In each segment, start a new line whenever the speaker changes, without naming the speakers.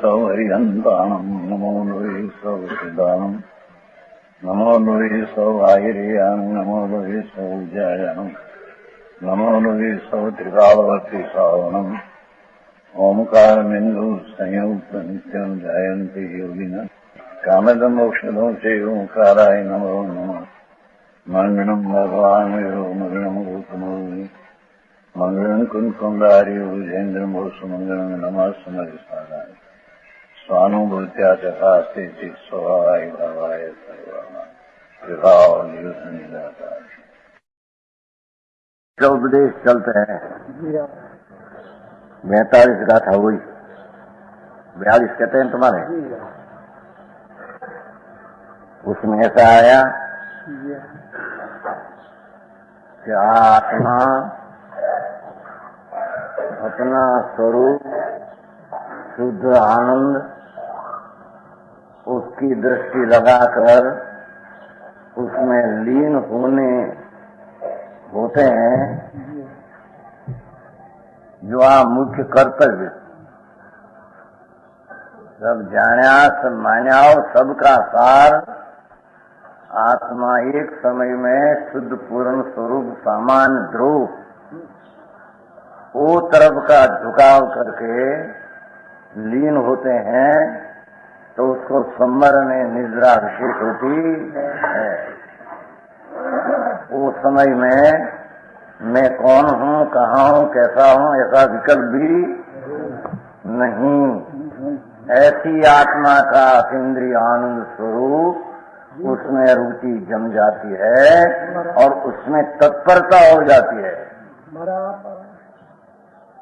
सौहरिहन्ताणम् नमो नुवे सौहृदानम् नमो नुवे सौभागिर्याम् नमो नुवे सौजायाम् नमो नुवे सौत्रिकालवती सावनम् ओंकारमिन्दु संयुक्त नित्यम् जायन्ति योगिनः कामदमोक्षदो चैवोंकाराय नमो नमः मंगलम् भगवान् विरो मंगलम् भूतमोहि मंगलम् कुंकुंडारि भुजेन्द्रमोसुमंगलम् नमः समरिसाराय स्वानुभूत्या चकास्ते स्वभावाय भावाय सर्वभाव निदाताय। उपदेश चलते हैं 42 गाथा हुई 42 कहते हैं तुम्हारे। उसमें ऐसा आया कि आत्मा अपना स्वरूप शुद्ध आनंद उसकी दृष्टि लगाकर उसमें लीन होते हैं जो मुख्य कर्तव्य। सब जान्या सब मान्याओ सबका सार आत्मा एक समय में शुद्ध पूर्ण स्वरूप सामान्य ध्रुव वो तरफ का झुकाव करके लीन होते हैं तो उसको संवरण निद्रा विशेष होती है। वो समय में मैं कौन हूँ, कहाँ हूँ, कैसा हूँ ऐसा विकल्प भी नहीं। ऐसी आत्मा का अतीन्द्रिय आनंद स्वरूप उसमें रुचि जम जाती है और उसमें तत्परता हो जाती है।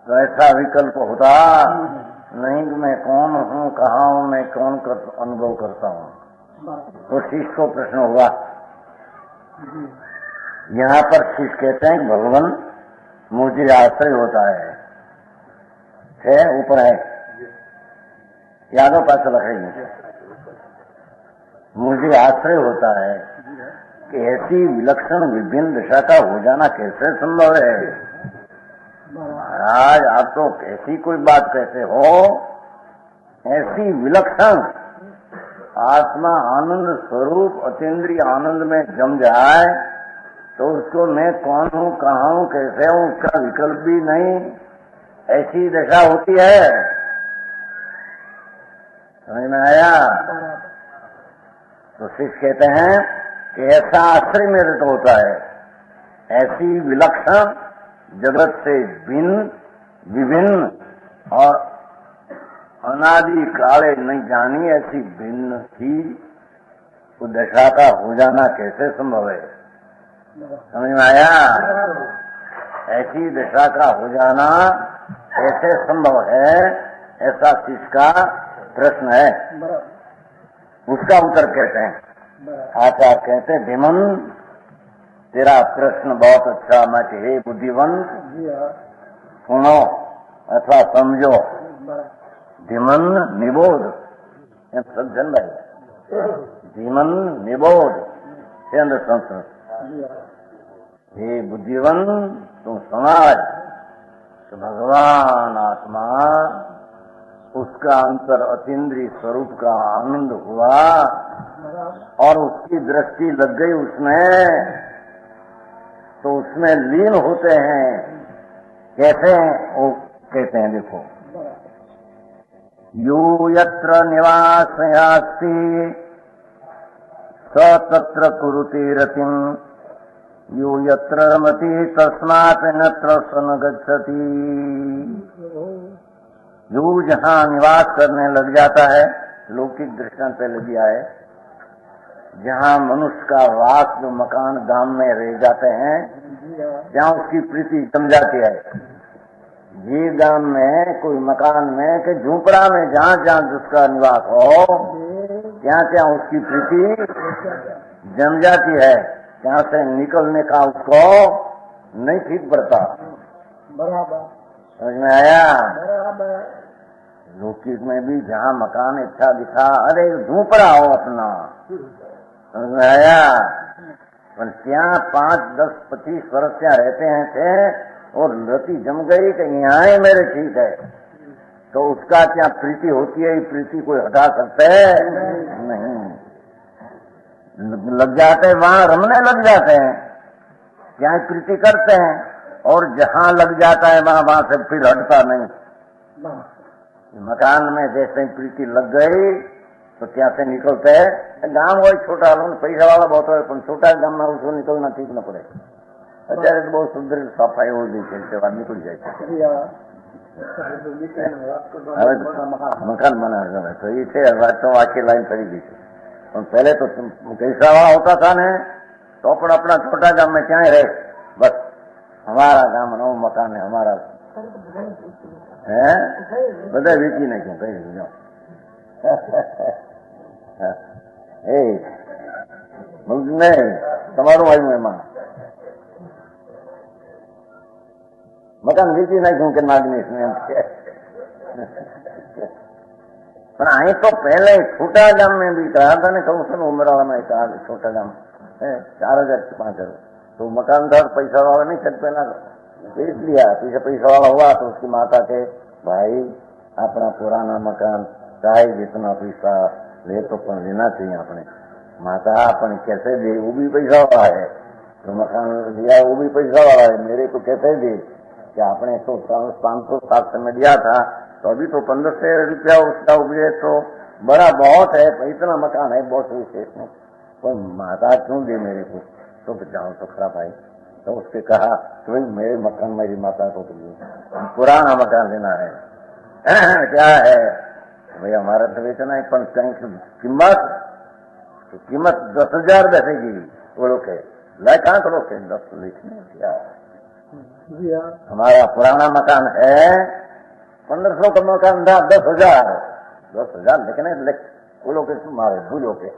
तो ऐसा विकल्प होता नहीं कि मैं कौन हूँ, कहाँ हूँ, मैं कौन अनुभव करता हूँ। तो शिष्य को प्रश्न हुआ। यहाँ पर शिष्य कहते हैं भगवान मुझे आश्रय होता है ऊपर है यादों पास रखेंगे। मुझे आश्रय होता है कि ऐसी विलक्षण विभिन्न दशा का हो जाना कैसे संभव है। महाराज आप तो कैसी कोई बात कहते हो। ऐसी विलक्षण आत्मा आनंद स्वरूप अतीन्द्रिय आनंद में जम जाए तो उसको मैं कौन हूँ, कहाँ हूँ, कैसे हूँ उसका विकल्प भी नहीं। ऐसी दशा होती है। समझ में आया। तो शिष्य कहते हैं कि ऐसा आश्रय मेरे तो होता है। ऐसी विलक्षण जगत से भिन्न विभिन्न और अनादि काले नहीं जानी ऐसी भिन्न ही उस दशा का हो जाना कैसे संभव है। समझ में आया। ऐसी दशा का हो जाना कैसे संभव है ऐसा शिष्य का प्रश्न है। उसका उत्तर कहते हैं आचार्य कहते हैं धीमन तेरा प्रश्न बहुत अच्छा। मैं हे बुद्धिवंत सुनो अथवा समझो। धीमन निबोध सज्जन भाई धीमन निबोध चंद्र संस्कृत। हे बुद्धिवंत तुम समाज तो भगवान आत्मा उसका अंतर अतीन्द्रिय स्वरूप का आनंद हुआ और उसकी दृष्टि लग गई उसमें तो उसमें लीन होते हैं। कैसे वो कहते हैं देखो यो यत्र निवासयास्ति स तत्र कुरुते रतिम यो यत्र रमति तस्मात् नत्र स न गच्छति। जो जहाँ निवास करने लग जाता है लौकिक दृष्टांत पहले दिया है। जहाँ मनुष्य का वास जो मकान गांव में रह जाते हैं जहाँ उसकी प्रीति जम जाती है। ये गांव में कोई मकान में कि झूपड़ा में जहाँ जहाँ जिसका निवास हो ત્યાં ત્યાં उसकी प्रीति जम जाती है। यहाँ से निकलने का उसको नहीं ठीक पड़ता। बराबर समझ में आया। लौकिक में भी जहाँ मकान अच्छा दिखा अरे झूपड़ा हो अपना। समझ में आया। पर ત્યાં 5, 10, 25 वर्ष ત્યાં रहते हैं थे और रति जम गई कि यहाँ ही मेरे ठीक है। तो उसका क्या प्रीति होती है? प्रीति कोई हटा सकते है? नहीं। लग जाते हैं वहां रमने लग जाते हैं, क्या प्रीति करते हैं, और जहां लग जाता है वहां से फिर हटता नहीं। मकान में जैसे प्रीति लग गई तो क्या से निकलते हैं? गांव हो छोटा लो पैसा वाला बहुत हो, छोटा गांव में उसको निकलना ठीक न पड़े। અત્યારે તો બહુ સુંદર સફાઈ हो गई છે, સેવા નીકળી જાય છે। હવે મકાન બનાવે તો એ છે વાત તો આખી લાઈન કરી ગઈ છે। પણ પહેલે તો पैसा वाला होता था ने तो પણ अपना छोटा गांव में क्या रहे, बस हमारा गांव नव मकान है हमारा है, બધા વેચી નાખ્યું કઈ દીધું। એ નહીં તમારું આવ્યું એમાં મકાન વેચી નાખ્યું કે નાગનેશ ને એમ છે। પણ અહીં તો પહેલે छोटा गांव में भी कहा था ने, कहूँ सुन उमरावा में छोटा गांव है 4000 से 5000 तो मकानदार पैसा वाला नहीं छत पहला बेच लिया। पीछे पैसा वाला हुआ तो उसकी माता के भाई अपना पुराना मकान चाहे जितना पैसा ले तो पण लेना चाहिए अपने। माता अपन कैसे दे, वो भी पैसा वाला है, तो मकान लिया वो भी पैसा वाला है, मेरे को कैसे दे? क्या आपने 500-700 में दिया था तो अभी तो 1500 रुपया उसका उगे तो बड़ा बहुत है, इतना मकान है बहुत विशेष में, तो माता क्यों दे मेरे को? तो जाओ तो खराब भाई। तो उसके कहा कि भाई मेरे मकान मेरी माता को पुराना मकान लेना है। क्या है भाई? हमारा तो बेचना है, पर कीमत तो कीमत 10,000 बैठेगी। वो लोग लाए कहाँ करो के 10 लिखने क्या हमारा पुराना मकान है 1500 का मकान था 10,000 लेकिन वो लोग मारे भूलो के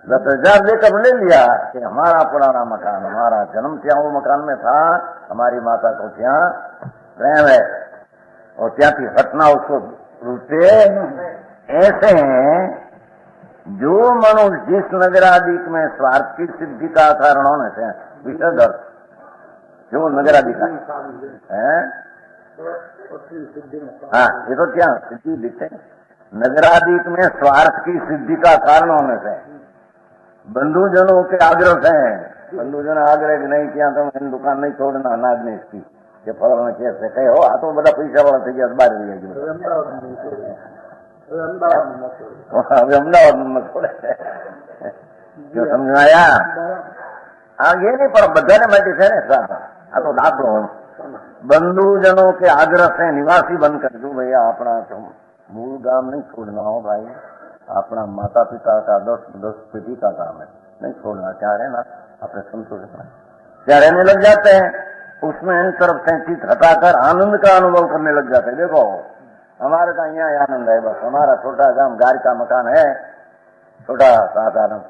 10,000 लेकर ले लिया कि हमारा पुराना मकान, हमारा जन्म क्या वो मकान में था, हमारी माता को क्या प्रेम है और क्या की घटना उसको रूपे ऐसे हैं। जो मनुष्य जिस नगराधिक में स्वार्थ की सिद्धि का कारण होने से विषय जो नगराधिक है, हाँ ये तो क्या सिद्धि लिखते हैं, नगराधिक में स्वार्थ की सिद्धि का कारण होने से बंधुजनों के आग्रह से, बंधुजन आग्रह कि नहीं किया तो इन दुकान नहीं छोड़ना अनाज ने इसकी के फल कैसे कहे हो, आ तो बड़ा पैसा वाला થઈ ગયા બહાર રહી હવે અમદાવાદ માં છોડે જો સમજાયા આ ये नहीं पर બધાને માટે છે ને સાહેબ, આ તો દાખલો बंधुजनों के आग्रह से निवासी बनकर जो भैया अपना मूल गांव नहीं छोड़ना हो भाई, अपना माता पिता का 10 पीढ़ी का काम है, नहीं छोड़ना, क्या रहना अपने संतोष क्या रहने लग जाते हैं, उसमें इन तरफ से चित हटाकर आनंद का अनुभव करने लग जाते हैं। देखो हमारे का यहाँ आनंद है, बस हमारा छोटा गांव गार का मकान है, छोटा साधारण,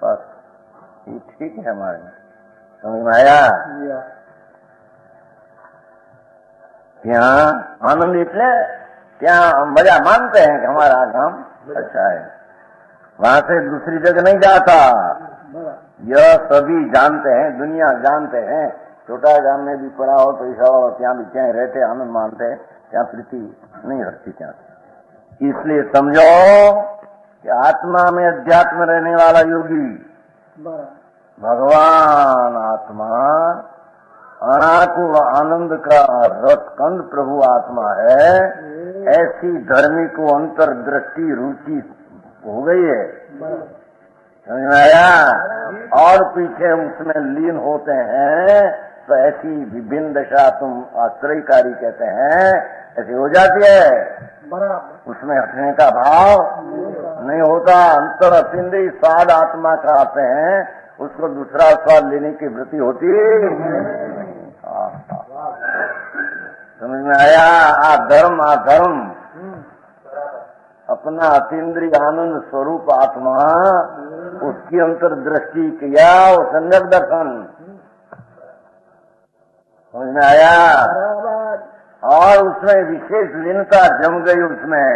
बस ये ठीक है हमारे समझ में आया। ત્યાં आनंद એટલે ત્યાં मजा मानते हैं कि हमारा गांव अच्छा है, वहां से दूसरी जगह नहीं जाता। यह सभी जानते हैं, दुनिया जानते हैं, छोटा गांव में भी पड़ा हो पैसा वाला ત્યાં भी क्या रहते आनंद मानते हैं, ત્યાં प्रीति नहीं हटती क्या। इसलिए समझो कि आत्मा में अध्यात्म रहने वाला योगी भगवान आत्मा अनाकुल आनंद का रसकंद प्रभु आत्मा है, ऐसी धर्मी को अंतर्दृष्टि रुचि हो गई है, समझ में आया। और पीछे उसमें लीन होते हैं तो ऐसी विभिन्न दशा तुम आश्रयकारी कहते हैं, ऐसी हो जाती है, उसमें हटने का भाव नहीं होता। अंतर अतिंद्रिय स्वाद आत्मा का आते हैं, उसको दूसरा स्वाद लेने की वृत्ति होती समझ में आया। अधर्म अपना अतीन्द्रिय आनंद स्वरूप आत्मा, उसकी अंतर्दृष्टि किया वो संगत दर्शन, समझ में आया। और उसमें विशेष लीनता जम गई उसमें,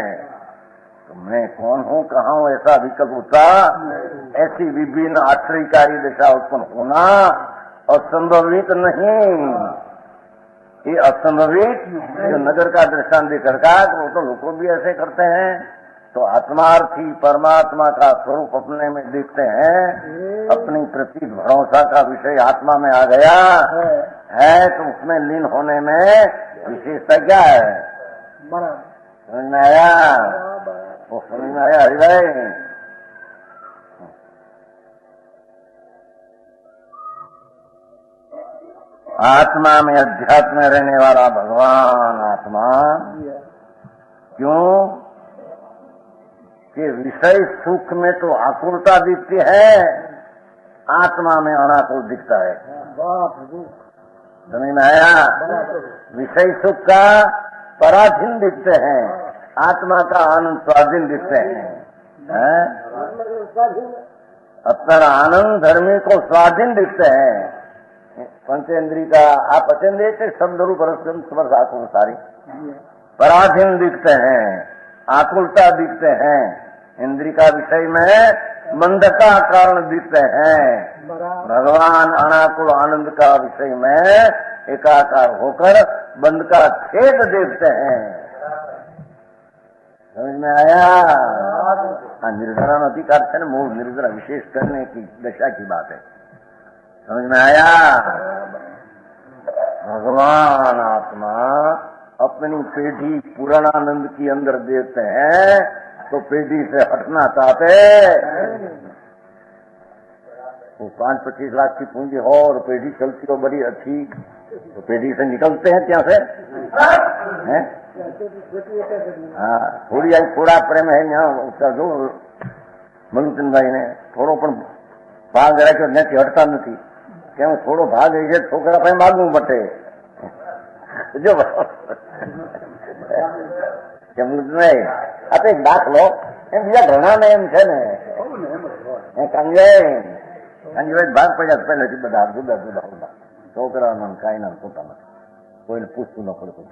तो मैं कौन हूँ कहाँ हूँ ऐसा विकल्प होता, ऐसी विभिन्न आश्रयकारी दशा उत्पन्न होना और संभवित नहीं, ये असंभवित जो नगर का दृष्टांत देकर का वो तो लोग भी ऐसे करते हैं। तो आत्मार्थी परमात्मा का स्वरूप अपने में देखते हैं, अपनी प्रति भरोसा का विषय आत्मा में आ गया है तो उसमें लीन होने में विशेषता क्या है? समझ में आया? वो समझ में आया हरिभाई? आत्मा में अध्यात्म में रहने वाला भगवान आत्मा, क्यों कि विषय सुख में तो आकुलता दिखती है, आत्मा में अनाकुल दिखता है। समझ में आया? विषय सुख का पराधीन दिखते हैं, आत्मा का आनंद स्वाधीन दिखते हैं। अपना आनंद धर्मी को स्वाधीन दिखते हैं। पंचेंद्री का आप पचेंद्रिय के शब्द रूप समर्थ आकुल सारी पराधीन दिखते हैं, आकुलता दिखते हैं, इंद्री का विषय में मंदता कारण दिखते हैं। भगवान अनाकुल आनंद का विषय में एकाकार होकर बंद का छेद देखते हैं। समझ में आया? निर्जरा अधिकार है ना, मूल निर्जरा विशेष करने की दशा की बात है। समझ में आया? भगवान आत्मा अपनी पेढ़ी पूर्णानंद की अंदर देखते हैं तो पेढ़ी से हटना चाहते। वो 5-25 लाख की पूंजी हो और पेढ़ी चलती हो बड़ी अच्छी, तो पेढ़ी से निकलते हैं क्या से? हैं? हाँ, थोड़ी आई थोड़ा प्रेम है यहाँ उसका जो मनुचंद भाई ने थोड़ो पण भाग राख्यो નથી हटता नहीं क्या थोड़ो भाग है छोकरा पे मांगू बटे जो કેમ નહીં આ તો એક દાખલો એમ બીજા ઘણા ને એમ છે ને કાંજીભાઈ ભાગ પડ્યા પહેલેથી બધા જુદા જુદા હતા છોકરાના કાંઈના પોતાના કોઈને પૂછતું ન પડતું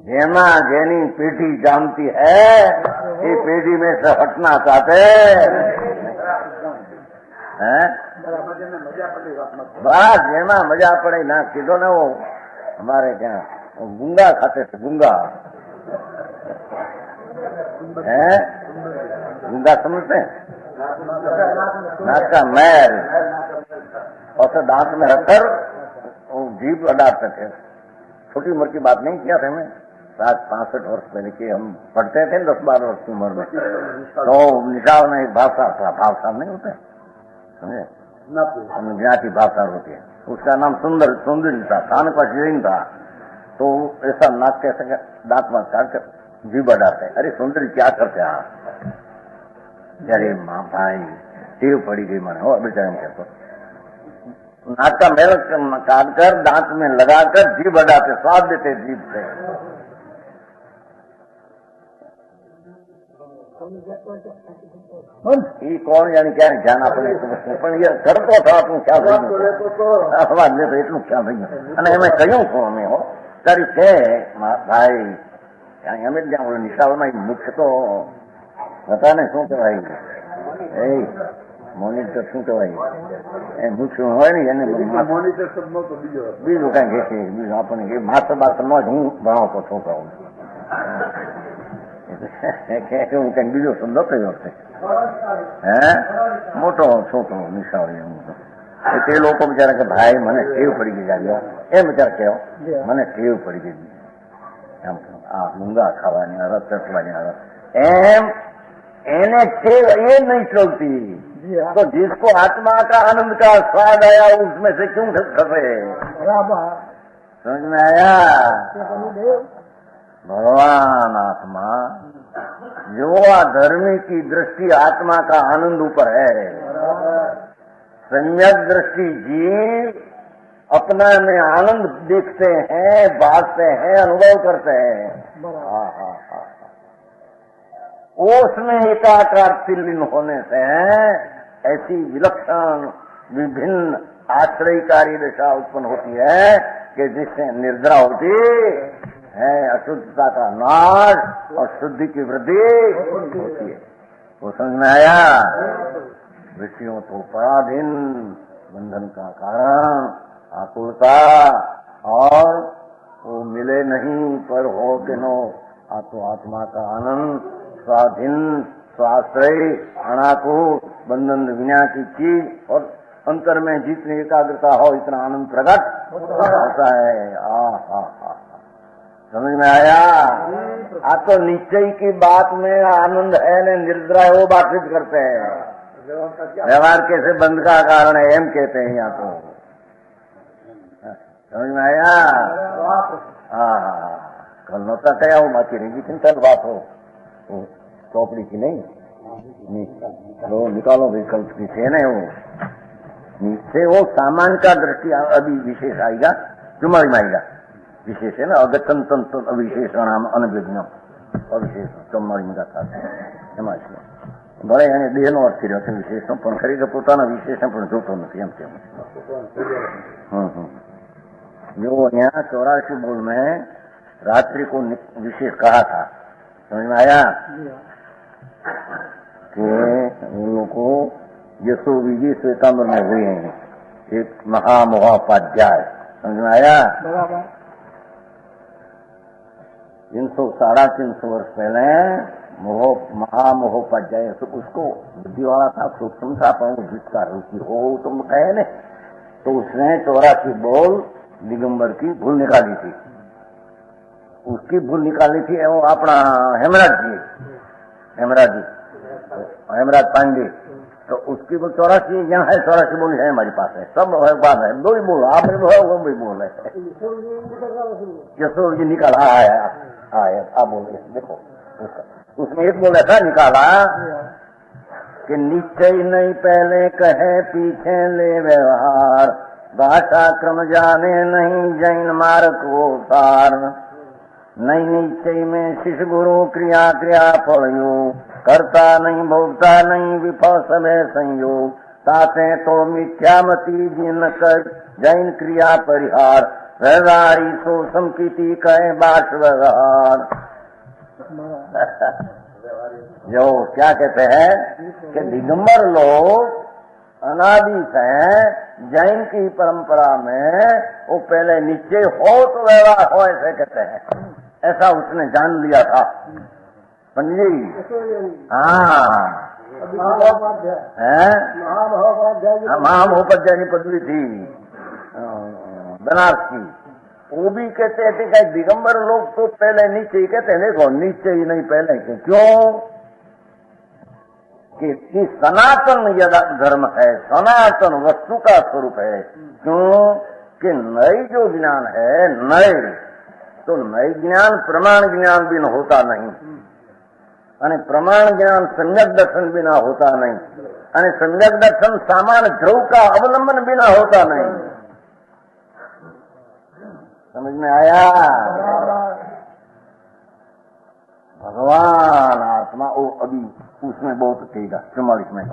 જેમાં જેની પેઢી જામતી है ये पेढ़ी में से हटना चाहते हैं। बस જેમાં મજા પડે ના કીધો ને वो हमारे क्या गुंगा खाते थे गुंगा है गुंगा समझते हैं नाक का मैल और दांत में रखकर जीभ अडाते थे। छोटी उम्र की बात नहीं किया था हमें 60-65 वर्ष पहले की हम पढ़ते थे 10-12 वर्ष की उम्र में तो निशाव में एक भाषा था भावसार नहीं होते समझे ज्ञाति भाषा होती है उसका नाम सुंदरी था कान का जैन था तो ऐसा नाक कैसे दांत में काटकर जीभ अडाते। अरे सुंदरी क्या करते आप? अरे माँ भाई टेव पड़ी गई मैंने और बेचारे कहते नाक का मेल काटकर दांत में लगाकर जीभ अडाते स्वाद देते जीभ से। ये कौन यानी क्या ज्ञान अपने પણ એ કરતો था તું क्या અવાજ લેતો એટલું क्या થઈ ગયું અને એમાં કહ્યું છું અમે હો તારી છે ભાઈ અમે જ્યાં નિશાળમાં મુખ્ય તો હતા ને શું કહેવાય એ મોનિટર શું કહેવાય એ મુખ્ય હોય ને એને મોનિટર શબ્દ તો બીજું કઈ કે બીજું આપણને એ માસ્ટર બાસ્ટર નો જ હું ભણાવતો છોકરાઓ હું કઈ બીજો શબ્દ કયો છે હે મોટો છોકરો નિશાળી તે લોકો બિચારા કે ભાઈ મને ટેવ પડી ગઈ ગાડીઓ એમ બિચારા કહેવો મને ટેવ પડી ગઈ એમ આ મૂંગા ખાવાની અરસ ચટવાની અરસ એમ એને ટેવ ये नहीं चलती तो जिसको आत्मा का आनंद का स्वाद आया उसमें से क्यों खपे? समझ में आया? भगवान आत्मा जो धर्मी की दृष्टि आत्मा का आनंद ऊपर है, सम्यक दृष्टि जीव अपना में आनंद देखते हैं, बांटते हैं, अनुभव करते हैं। उसमें एकाकार लीन होने से ऐसी विलक्षण विभिन्न आश्रयकारी दशा उत्पन्न होती है कि जिससे निर्जरा होती है, अशुद्धता का नाश और शुद्धि की वृद्धि होती है। वो समझ में आया? विषयों तो पराधीन बंधन का कारण आकुलता और वो मिले नहीं पर हो कि नो तो आत्मा का आनंद स्वाधीन स्वाश्रय अनाकूट बंधन विना की चीज और अंतर में जितनी एकाग्रता हो इतना आनंद प्रकट होता है। समझ में आया? आप तो निश्चय की बात में आनंद है न निर्द्रा है वो बात सिद्ध करते हैं। व्यवहार कैसे बंद का कारण है एम कहते हैं यहाँ तो। समझ में आया? हाँ कल नौता क्या हो बाकी रहेगी चिंता बात हो चौपड़ी की नहीं लो निकालो विकल्प की से नहीं वो नीचे वो सामान्य का दृष्टि अभी विशेष आएगा चुमारी में आएगा विशेष है ना अगतन तंत्र अविशेषण अनभिज्ञ अविशेष चुमारी में था ભલે એને દેહનો અર્થ કર્યો છે વિશેષનો પણ ખરેખર પોતાના વિશેષણ પણ જોતો નથી એમ કેમ। जो यहाँ 84 बोल में रात्रि को विशेष कहा था समझ में आया कि उन लोगों को यशो विजय श्वेतांबर में हुए हैं एक महामहोपाध्याय समझ में आया। 300-350 वर्ष पहले महामहोपाध्याय उसको बुद्धि वाला था सूक्ष्म था पर जिसका रुचि हो तुम कहे न तो उसने 84 बोल दिगंबर की भूल निकाली थी। उसकी भूल निकाली थी वो अपना हेमराज पांडे तो उसकी बोल 84 यहाँ है 84 बोल है हमारे पास है सब बात है दो ही बोल आप भी बोल वो भी बोल है यशो जी निकाला आया आप बोल देखो उसमें एक बोल ऐसा निकाला कि निश्चय नहीं पहले कहे पीछे ले व्यवहार भाषा क्रम जाने नहीं जैन मार्ग को सार नहीं निश्चय में शिष्य गुरु क्रिया क्रिया फलयो करता नहीं भोगता नहीं विफल समय संयोग ताते तो मिथ्यामती जिन कर जैन क्रिया परिहार व्यवहारी सो संकीति कहे बात व्यवहार। जो क्या कहते हैं कि दिगंबर लोग अनादि से जैन की परंपरा में वो पहले निश्चय हो तो व्यवहार हो ऐसे कहते हैं ऐसा उसने जान लिया था पंडित जी। हाँ महामहोपाध्याय की पदवी थी बनारस की वो भी कहते थे कि दिगंबर लोग तो पहले निश्चय कहते हैं देखो निश्चय ही नहीं पहले क्यों कि सनातन यदा धर्म है सनातन वस्तु का स्वरूप है क्यों कि नई जो ज्ञान है नए तो नए ज्ञान प्रमाण ज्ञान बिना होता नहीं અને प्रमाण ज्ञान सम्यक दर्शन बिना होता नहीं અને सम्यक दर्शन सामान्य ध्रुव का अवलंबन बिना होता नहीं। समझ में आया? भगवान आत्मा वो अभी उसमें बहुत कहेगा 44 में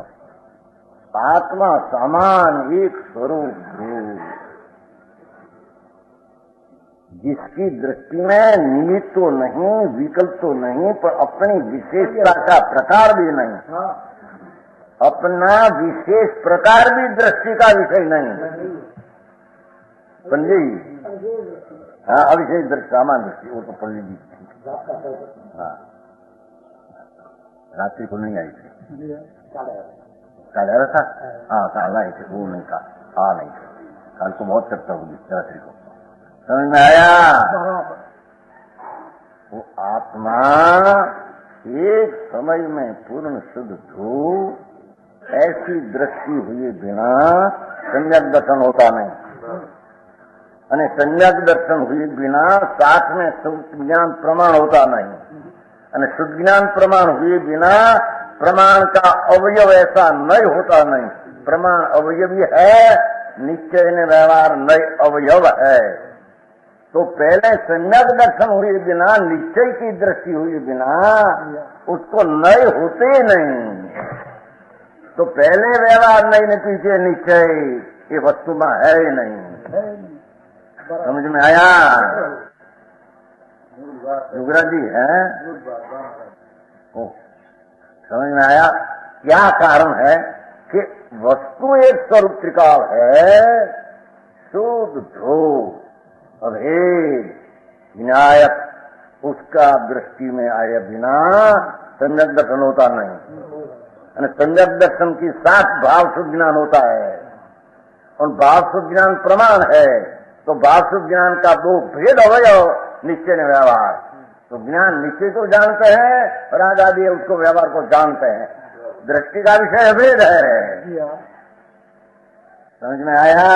आत्मा समान एक स्वरूप ध्रुव जिसकी दृष्टि में निमित्त तो नहीं विकल्प तो नहीं पर अपनी विशेषता का प्रकार भी नहीं अपना विशेष प्रकार भी दृष्टि का विषय नहीं समझे। हाँ अविशेष दृष्टि सामान्य दृष्टि वो तो पंडित जी हाँ रात्रि को नहीं आई थी कल आया था हाँ कल आए थे वो नहीं था हाँ नहीं था कल को बहुत चर्चा होगी रात्रि को समझ में आया। वो आत्मा एक समय में पूर्ण शुद्ध ध्रुव ऐसी दृष्टि हुए बिना सम्यक दर्शन होता नहीं અને सम्यक दर्शन हुए बिना साथ में शुद्ध ज्ञान प्रमाण होता नहीं અને शुद्ध ज्ञान प्रमाण हुए बिना प्रमाण का अवयव ऐसा नहीं होता नहीं प्रमाण अवयवी है निश्चय ने व्यवहार नए अवयव है। तो पहले सम्यक दर्शन हुए बिना निश्चय की दृष्टि हुई बिना उसको नए होते नहीं तो पहले व्यवहार नहीं न पीछे निश्चय ये वस्तु में है ही नहीं। समझ में आया? युवराज जी है समझ में आया? क्या कारण है कि वस्तु एक स्वरूप त्रिकाल है शुद्ध ध्रुव अभेद विनायक, उसका दृष्टि में आए बिना सम्यक दर्शन होता नहीं। सम्यक दर्शन की साथ भाव शुद्ध ज्ञान होता है, और भाव शुद्ध ज्ञान प्रमाण है। तो भाव शुद्ध ज्ञान का दो भेद अवयव निश्चय ने व्यवहार। तो ज्ञान निश्चय को जानते हैं, राग आदि उसको व्यवहार को जानते हैं। दृष्टि का विषय अभेद है। समझ में आया?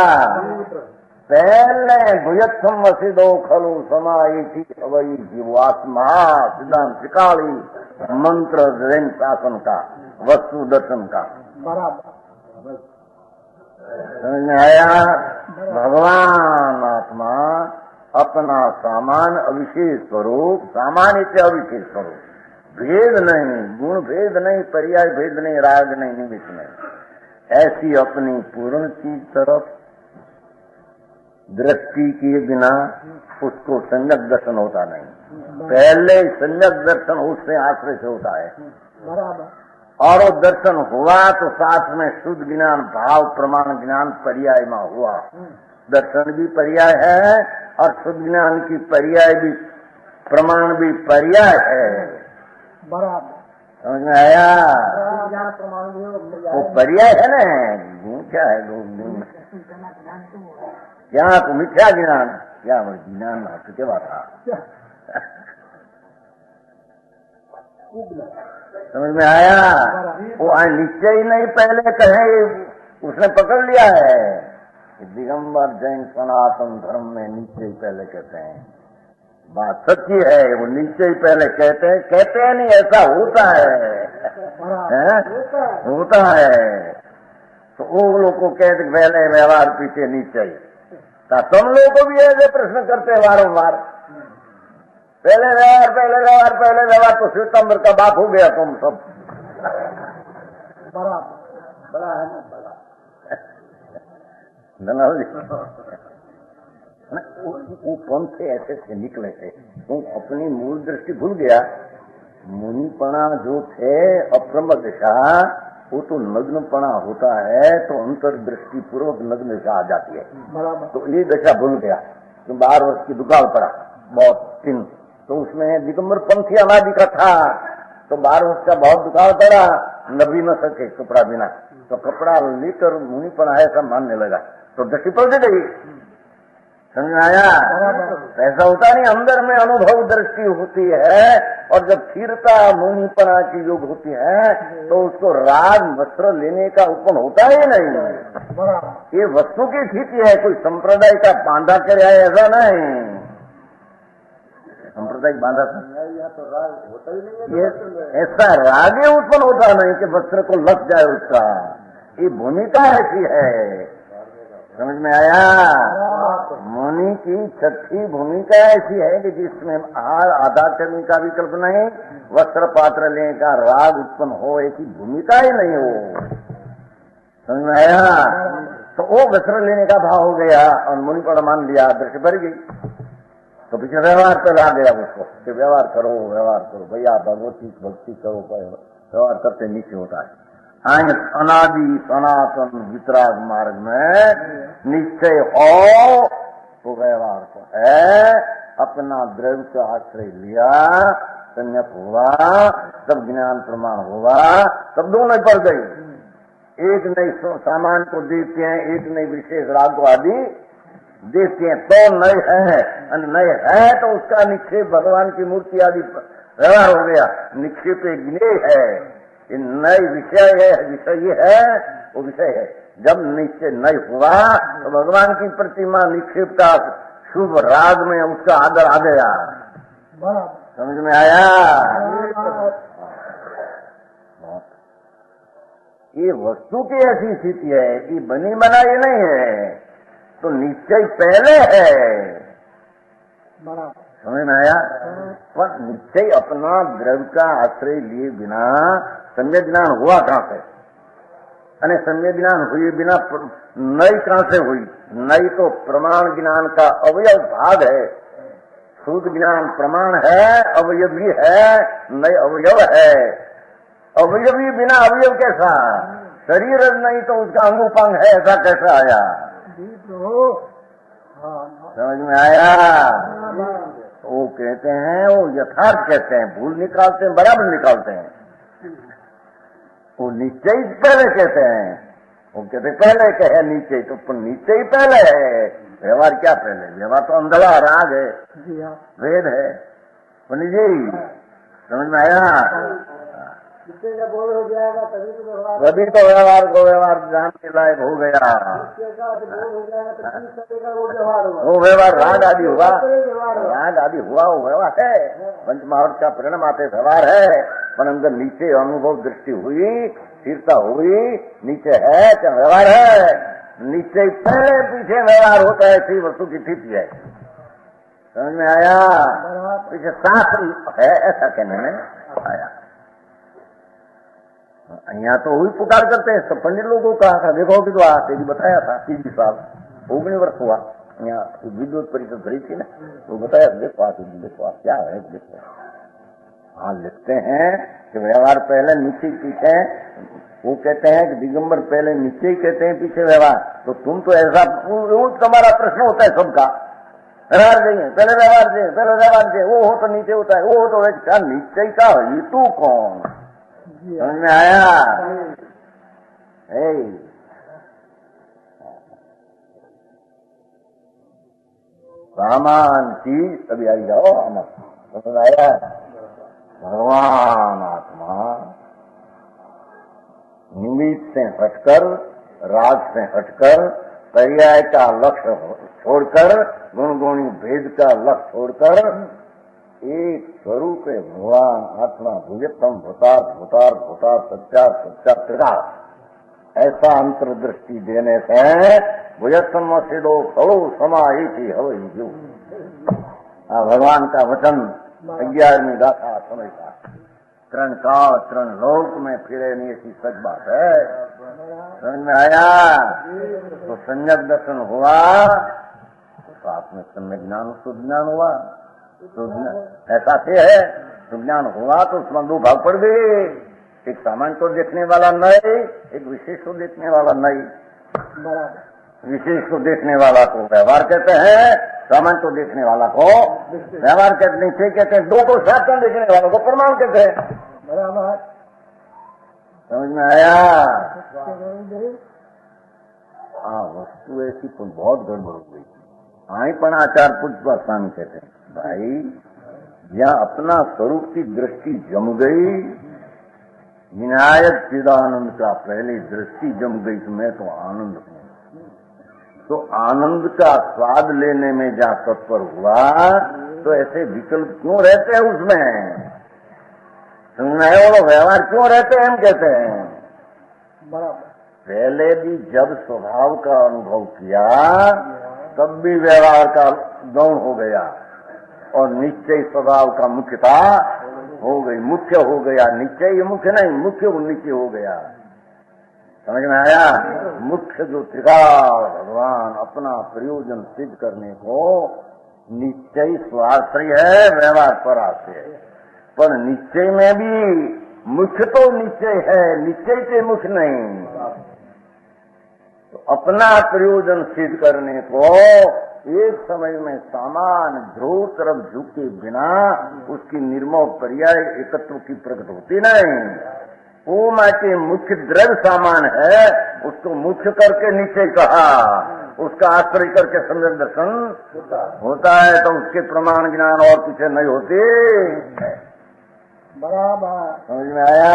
पहले भुयत्थम वसिदो खलु समाई अवई जीवात्मा सिद्धांत त्रिकाली मंत्र जैन शासन का वस्तु दर्शन का बराबर समझ में आया? भगवान आत्मा अपना सामान्य अविशेष स्वरूप, सामान्य से अविशेष स्वरूप, भेद नहीं, गुण भेद नहीं, पर्याय भेद नहीं, राग नहीं, निमित्त नहीं, ऐसी अपनी पूर्ण चीज तरफ दृष्टि किए बिना उसको सम्यक दर्शन होता नहीं। पहले सम्यक दर्शन उससे आश्रय से होता है बराबर, और वो दर्शन हुआ तो साथ में शुद्ध ज्ञान, भाव प्रमाण ज्ञान पर्याय में हुआ। दर्शन भी पर्याय है और शुद्ध ज्ञान की पर्याय भी, प्रमाण भी पर्याय है बराबर। समझ में आया? वो पर्याय है ना, गुण क्या है? गुण क्या तो मिथ्या ज्ञान, क्या ज्ञान के बात समझ में आया? वो निश्चय ही नहीं, पहले कहे उसने पकड़ लिया है। दिगंबर जैन सनातन धर्म में निश्चय पहले कहते हैं। बात सच्ची है, वो निश्चय पहले कहते हैं नहीं, ऐसा होता है, होता है। तो वो लोग को कहते पहले व्यवहार पीछे निश्चय। तुम लोग को भी ऐसे प्रश्न करते वारंवार, पहले व्यवहार, पहले व्यवहार, पहले व्यवहार। तो श्वेतांबर का बाप हो गया तुम सब। बड़ा बड़ा है ना, बड़ा वो पंथ से ऐसे से निकले थे। तुम अपनी मूल दृष्टि भूल गया। मुनिपणा जो थे अप्रम दिशा, वो तो नग्नपणा होता है, तो अंतर्दृष्टि पूर्वक नग्न दिशा आ जाती है। तो ये दशा भूल गया। तो 12 वर्ष की दुकान पड़ा बहुत दिन, तो उसमें दिगंबर पंथी अनादि का था। तो 12 वर्ष का बहुत दुकान पड़ा, नबी न सके कपड़ा बिना, तो कपड़ा लेकर मुनिपणा ऐसा मानने लगा, तो दृष्टि पलट गई। समझ में आया? ऐसा होता नहीं, अंदर में अनुभव दृष्टि होती है, और जब स्थिरता मुनिपणा की योग होती है तो उसको राग वस्त्र लेने का उपन होता ही नहीं। ये वस्तु की स्थिति है, कोई संप्रदाय का बांधा करे ऐसा नहीं। सांप्रदायिक बांधा तो राग होता ही नहीं, ऐसा राग उत्पन्न होता नहीं कि वस्त्र को लग जाए उसका। ये भूमिका ऐसी है। समझ में आया? मुनि की छठी भूमिका ऐसी है कि जिसमें आधार करने का विकल्प नहीं, वस्त्र पात्र लेने का राग उत्पन्न हो, ऐसी भूमिका ही नहीं हो। समझ में आया? तो वो वस्त्र लेने का भाव हो गया और मुनि पर मान लिया, दृष्टि भर गई। तो पीछे व्यवहार पर आ गया उसको कि व्यवहार करो भैया, भगवती भक्ति करो, व्यवहार करते नीचे होता है। अनादि सनातन वितराग मार्ग में निश्चय हो तो व्यवहार को है, अपना द्रव्य का आश्रय लिया, संयत हुआ, तब ज्ञान प्रमाण हुआ, तब दोनों पड़ गई। एक नई सामान को देखते हैं, एक नई विशेष राग को आदि देखते हैं, तो नए है, नए है तो उसका निक्षेप भगवान की मूर्ति आदि व्यवहार हो गया। निक्षेप एक ज्ञेय है, नई विषय है, विषय है, वो विषय है। जब निश्चय नई हुआ तो भगवान की प्रतिमा निक्षेप का शुभ राग में उसका आदर आ गया। समझ में आया? ये वस्तु की ऐसी स्थिति है कि बनी बनाई नहीं है, तो निश्चय पहले है। समझ में आया? पर निश्चय अपना द्रव्य का आश्रय लिए बिना सम्यक ज्ञान हुआ कहां से? अने सम्यक ज्ञान हुए बिना नई कहां से हुई? नई तो प्रमाण ज्ञान का अवयव भाग है। शुद्ध ज्ञान प्रमाण है, अवयव भी है, नई अवयव है। अवयवी बिना अवयव कैसा? शरीर नहीं तो उसका अंगोपांग है, ऐसा कैसा आया? समझ में आया? वो कहते हैं, वो यथार्थ कहते हैं, भूल निकालते हैं, बराबर निकालते हैं। वो निश्चय पहले कहते हैं, वो कहते पहले कहे निश्चय, तो निश्चय ही पहले है, व्यवहार क्या पहले? व्यवहार तो अंधड़ा राग है, वेद है। पंडित जी समझ में आया?
बोल हो जाएगा
तभी तो व्यवहार को व्यवहार जान के लायक हो गया। वो व्यवहार राग आदि हुआ, राग आदि हुआ, वो व्यवहार है, पंच महावृत का परिणाम आते व्यवहार है। पर अंदर नीचे अनुभव दृष्टि हुई, स्थिरता हुई, नीचे है क्या व्यवहार है? नीचे पहले पीछे व्यवहार होता है, ऐसी वस्तु की स्थिति है। समझ में आया? पीछे शास्त्र है ऐसा कहने में आया। यहाँ तो वही पुकार करते हैं, सब पंडित लोगों को कहा था, देखो कि तो तेरी बताया था 30 साल 19 वर्ष हुआ, यहाँ विद्युत परिषद भरी थी ना, वो बताया देखो देखो क्या है, देखो। हाँ लिखते हैं कि व्यवहार पहले नीचे पीछे, वो कहते हैं कि दिगंबर पहले नीचे ही कहते हैं पीछे व्यवहार। तो तुम तो ऐसा, तुम्हारा प्रश्न होता है सबका, व्यवहार देंगे पहले व्यवहार देंगे, पहले व्यवहार देंगे, वो हो तो नीचे होता है, वो हो तो क्या नीचे का हेतु कौन? समझ में आया? सामान चीज अभी आई जाओ, समझ आया? भगवान आत्मा निमित्त से हटकर, राग से हटकर, पर्याय का लक्ष्य छोड़कर, गुणगुणी भेद का लक्ष्य छोड़कर, एक स्वरूप है भगवान आत्मा, भुजत्तम भूतार्थ भूतार्थ भूतार्थ सत्यार्थ सत्यार्थ त्रिकाल। ऐसा अंतर्दृष्टि देने से भुजत्तम सिदो खड़ो समाहिति हवै जो भगवान का वचन 11वीं गाथा समझता। तरण काल तरण लोक में फिरे नहीं, ऐसी सच बात है। समझ में आया? तो संयक दर्शन हुआ तो आप में सम्यक ज्ञान शुद्ध ज्ञान हुआ। तो ऐसा से है, सुज्ञान हुआ तो उसमें 2 भाग पड़ गए, एक सामान्य को देखने वाला नहीं, एक विशेष को देखने वाला नहीं। विशेष को देखने वाला को व्यवहार कहते हैं, सामान्य को देखने वाला को व्यवहार कहते हैं, 2 को साथ में देखने वालों को प्रमाण कहते हैं। बराबर समझ में आया? हाँ, वस्तु ऐसी तो बहुत गड़बड़ हो गई। आई पण आचार पूछवा स्वामी कहते हैं, भाई यहाँ अपना स्वरूप की दृष्टि जम गई, विनायक चिदानंद का पहले दृष्टि जम गई तो मैं तो आनंद हूँ। तो आनंद का स्वाद लेने में जहाँ तत्पर हुआ तो ऐसे विकल्प क्यों रहते हैं उसमें? सुनने वालों व्यवहार क्यों रहते हैं? हम कहते हैं पहले भी जब स्वभाव का अनुभव किया तब भी व्यवहार का गौण हो गया और निश्चय स्वभाव का मुख्यता हो गई, मुख्य हो गया। निश्चय मुख्य नहीं, मुख्य निश्चय हो गया। समझ में आया? मुख्य जो त्रिकाल भगवान अपना प्रयोजन सिद्ध करने को निश्चय स्वाश्रय है, व्यवहार पराश्रय है। पर निश्चय में भी मुख्य तो निश्चय है, निश्चय से मुख्य नहीं। तो अपना प्रयोजन सिद्ध करने को एक समय में सामान ध्रुव तरफ झुके बिना उसकी निर्मोह पर्याय एकत्व की प्रकट होती नहीं। वो माटे मुख्य द्रव्य सामान है, उसको मुख्य करके नीचे कहा, उसका आश्रय करके सम्यक दर्शन होता है। तो उसके प्रमाण ज्ञान और पीछे नहीं होते। बराबर समझ में आया?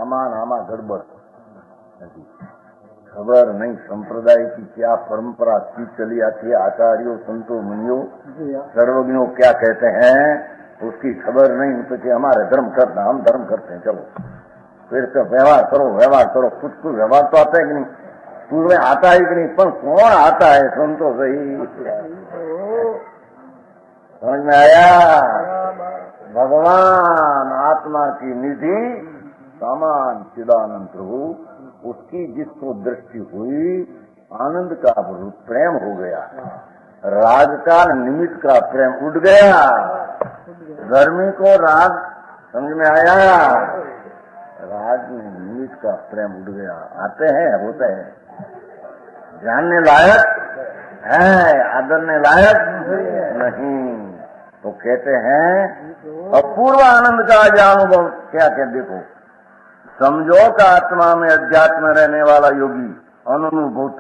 आमा गड़बड़ खबर नहीं। संप्रदाय की क्या परंपरा की चली आती है, आचार्यों संतों मुनियों सर्वज्ञों क्या कहते हैं उसकी खबर नहीं। तो हमारे धर्म करना, हम धर्म करते हैं, चलो फिर तो व्यवहार करो। कुछ व्यवहार तो आता है कि नहीं? तुम्हें आता है कि नहीं? पर कौन आता है? सुन तो सही। समझ में आया? भगवान आत्मा की निधि सामान चिदानंद प्रभु, उसकी जिसको दृष्टि हुई आनंद का प्रेम हो गया, राग का निमित्त का प्रेम उठ गया। गर्मी को राग समझ में आया? राग में निमित्त का प्रेम उठ गया। आते हैं, होता है। जानने लायक है, आदरने लायक नहीं। तो कहते हैं अपूर्व आनंद का जो अनुभव क्या कहते, देखो समझो का आत्मा में अध्यात्म में रहने वाला योगी अनुभूत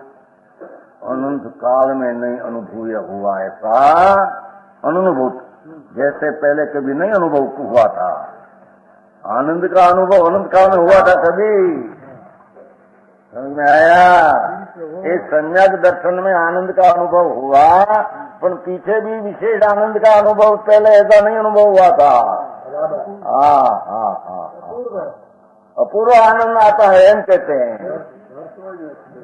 अनंत काल में नहीं अनुभूय हुआ, ऐसा अनुभूत जैसे पहले कभी नहीं अनुभव हुआ था। आनंद का अनुभव अनंत काल में हुआ था कभी, समझ में आया? इस सम्यक दर्शन में आनंद का अनुभव हुआ, पर पीछे भी विशेष आनंद का अनुभव पहले ऐसा नहीं अनुभव हुआ था। अपूर्व आनंद आता है एम कहते हैं,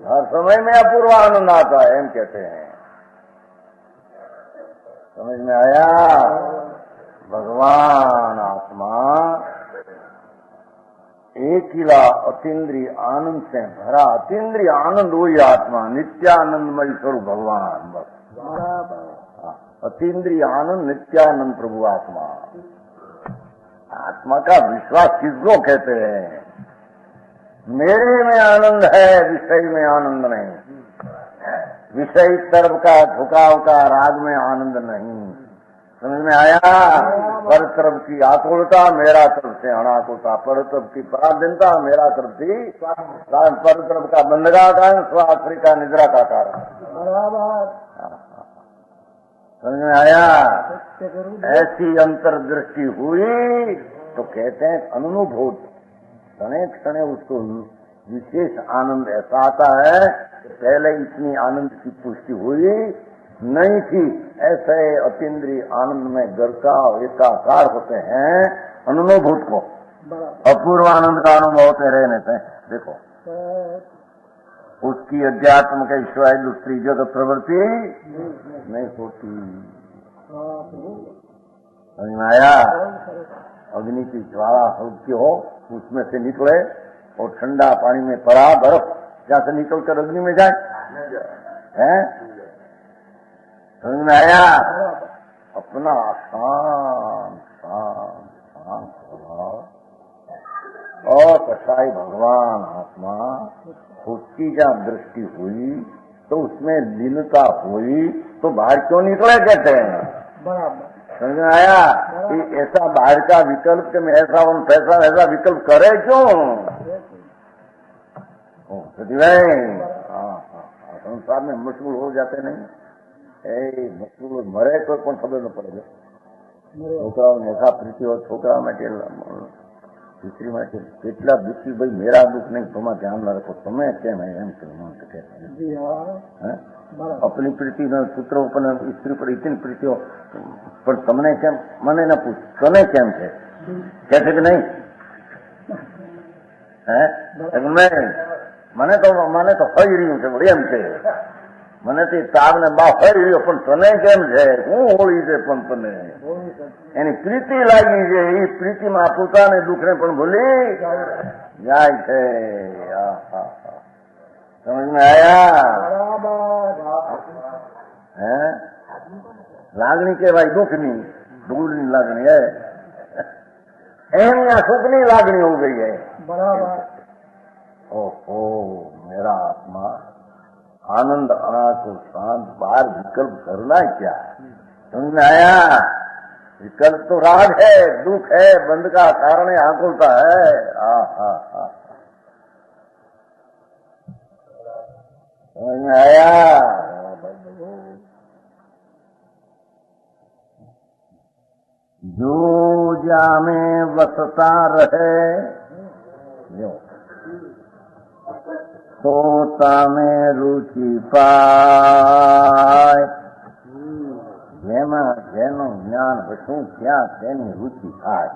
हर समय में अपूर्व आनंद आता है एम कहते हैं। समझ में आया? भगवान आत्मा एक किला अतीन्द्रिय आनंद से भरा, अतीन्द्रिय आनंद वही आत्मा, नित्यानंदमय स्वरूप भगवान, बस अतीन्द्रिय आनंद नित्यानंद प्रभु आत्मा। आत्मा का विश्वास किसको कहते हैं? मेरे में आनंद है, विषय में आनंद नहीं, विषय तरफ का झुकाव का राग में आनंद नहीं। समझ में आया? पर तरफ की आकुलता, मेरा तरफ से अनाकुलता, पर तरफ की पराधीनता, मेरा तरफ की पर तरफ का बंधगा कारण, स्वाश्री का निद्रा का कारण। समझ में आया? ऐसी अंतर्दृष्टि हुई तो कहते हैं अनुभूत, क्षणे क्षणे उसको विशेष आनंद ऐसा आता है कि पहले इतनी आनंद की पुष्टि हुई नहीं थी। ऐसे अतीन्द्रिय आनंद में गर्का एकाकार होते हैं अनुभूत को, अपूर्व आनंद का अनुभव होते रहने से। देखो उसकी अध्यात्म के ईश्वर दूसरी जगत प्रवृत्ति नहीं होती। समझ में आया? अग्नि की ज्वाला हल्की हो, उसमें से निकले और ठंडा पानी में पड़ा बर्फ, जहां से निकलकर अग्नि में जाए, हैं? समझ में आया? अपना शांत शांत शांत स्वभाव और कसाई भगवान आत्मा, उसकी जहाँ दृष्टि हुई तो उसमें लीनता हुई तो बाहर क्यों निकले कहते हैं। समझ में आया? कि ऐसा बाहर का विकल्प के में ऐसा उन पैसा ऐसा विकल्प करे क्यों? संसार में मशगूल हो जाते नहीं, मशगूल मरे तो कोण खबर न પડે। છોકરાઓને એસા પ્રીતિ હોય, છોકરા માટે દીકરી માટે કેટલા દુઃખી, ભાઈ મેરા દુઃખ નહીં, તમારે ધ્યાન ન રાખો, તમે કેમ એમ अपनी प्रीति न पुत्र पर स्त्री पर इतनी प्रीति हो, पर तमने केम મને ન પૂછ, તને કેમ છે कहते कि नहीं है? મને તો હઈ રહ્યું છે એમ છે, મને તે તાવ ને બા હઈ રહ્યો, પણ તને કેમ છે, હું હોળી છે પણ તને એની પ્રીતિ લાગી છે, એ પ્રીતિમાં પોતાને દુઃખને પણ ભૂલી જાય છે। समझ में आया? है लागणी के भाई दुखनी दूरनी लागणी है, एम या सुखनी लागणी हो गई है। ओहो मेरा आत्मा आनंद को शांत, बाहर विकल्प करना क्या? समझ में आया? विकल्प तो राग है, दुख है, बंध का कारण है, आकुलता है। समझ में आया? जो जा में बसता रहे सोता में रुचि पाय, જેમાં જેનું જ્ઞાન હતું ત્યાં તેની રુચિ થાય।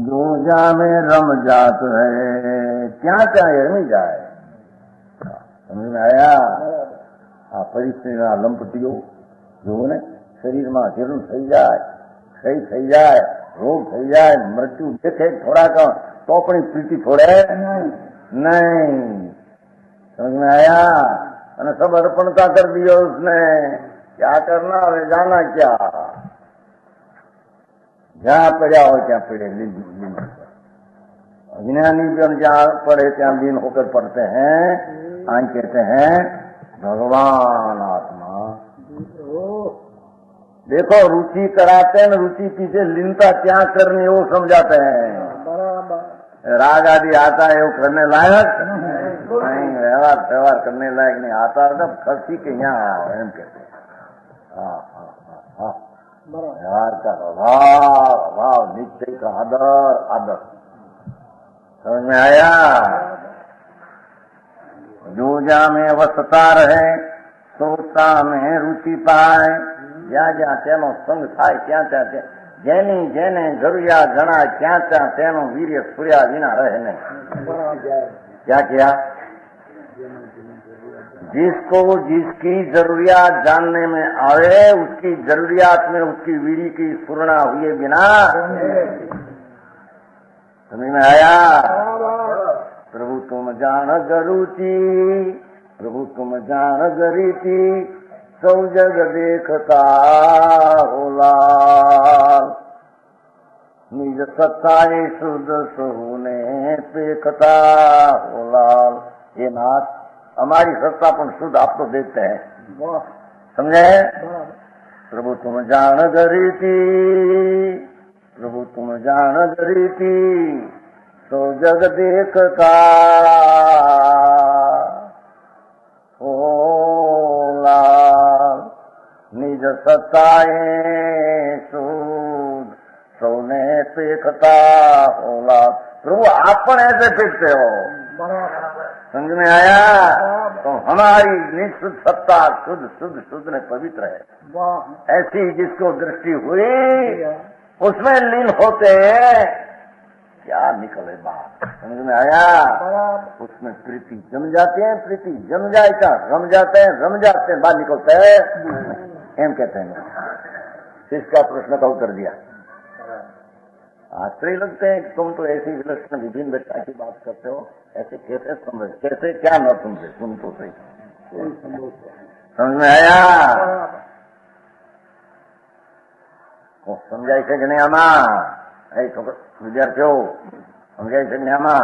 જો જામે રમ જાત રહે ત્યાં ત્યાં રમી જાય। समझ में आया? आ परिस्थितिना लंपटियों जो ने शरीर में जीर्ण थई जाए, क्षय थई जाए, रोग थई जाए, मृत्यु देखे थोड़ा का तो अपनी प्रीति छोड़े नहीं। समझ में आया? और सब अर्पणता कर दिया उसने, क्या करना है, जाना क्या, जहाँ पड़ा हो क्या पड़े। अज्ञानी जन जहाँ पड़े ત્યાં लीन होकर पढ़ते हैं। आज कहते हैं भगवान आत्मा। देखो रुचि कराते हैं, रुचि पीछे लीनता क्या करनी वो समझाते हैं। राग आदि आता है वो करने लायक नहीं, व्यवहार करने लायक नहीं, आता सब खर्ची के यहाँ एम कहते हैं। व्यवहार का अभाव निश्चय का आदर समझ में आया। दूजा में वसता रहे, सोता में रुचि पाए, જ્યાં જ્યાં તેનો સંગ થાય ત્યાં ત્યાં જેની જેને જરૂરિયાત જણાય ત્યાં ત્યાં તેનો વીર્ય સ્ફુર્યા વિના રહે નહીં। क्या किया? जिसको जिसकी जरूरियात जानने में आवे उसकी जरूरियात में उसकी वीर्य की स्फुरना हुए बिना समझ में आया। प्रभु तुम जान गरुचि, प्रभु तुम जान गरीति, सौ जग देखता हो लाल, निज सत्ताए शुद्ध सहुने पेखता हो लाल। ये नाथ हमारी सत्ता पर शुद्ध आप तो देखते हैं, समझे। प्रभु तुम जान गरीति, प्रभु तुम जान गरीति, सौ जग देखता हो लाल, निज सत्ताए शुद्ध सौने पेखता हो लाल। प्रभु आप पण ऐसे फेंकते हो, समझ में आया। तो हमारी निश्चित सत्ता शुद्ध शुद्ध शुद्ध ने पवित्र है, ऐसी जिसको दृष्टि हुई उसमें लीन होते हैं, क्या निकले बात, समझ में आया। उसमें प्रीति जम जाते हैं, प्रीति जम जाए क्या रम जाते हैं, रम जाते हैं बाहर निकलते हैं, एम कहते हैं। इसका प्रश्न का उत्तर दिया। आश्चर्य लगते हैं कि तुम तो ऐसी विलक्षण विभिन्न व्यक्ति की बात करते हो, ऐसे कैसे समझ, कैसे क्या न सुनते, सुन तो सही, समझ में आया। समझाई છે કે નહીં આમાં? એ છોકરો વિદ્યાર્થીઓ સમજાય છે કે નહીં આમાં?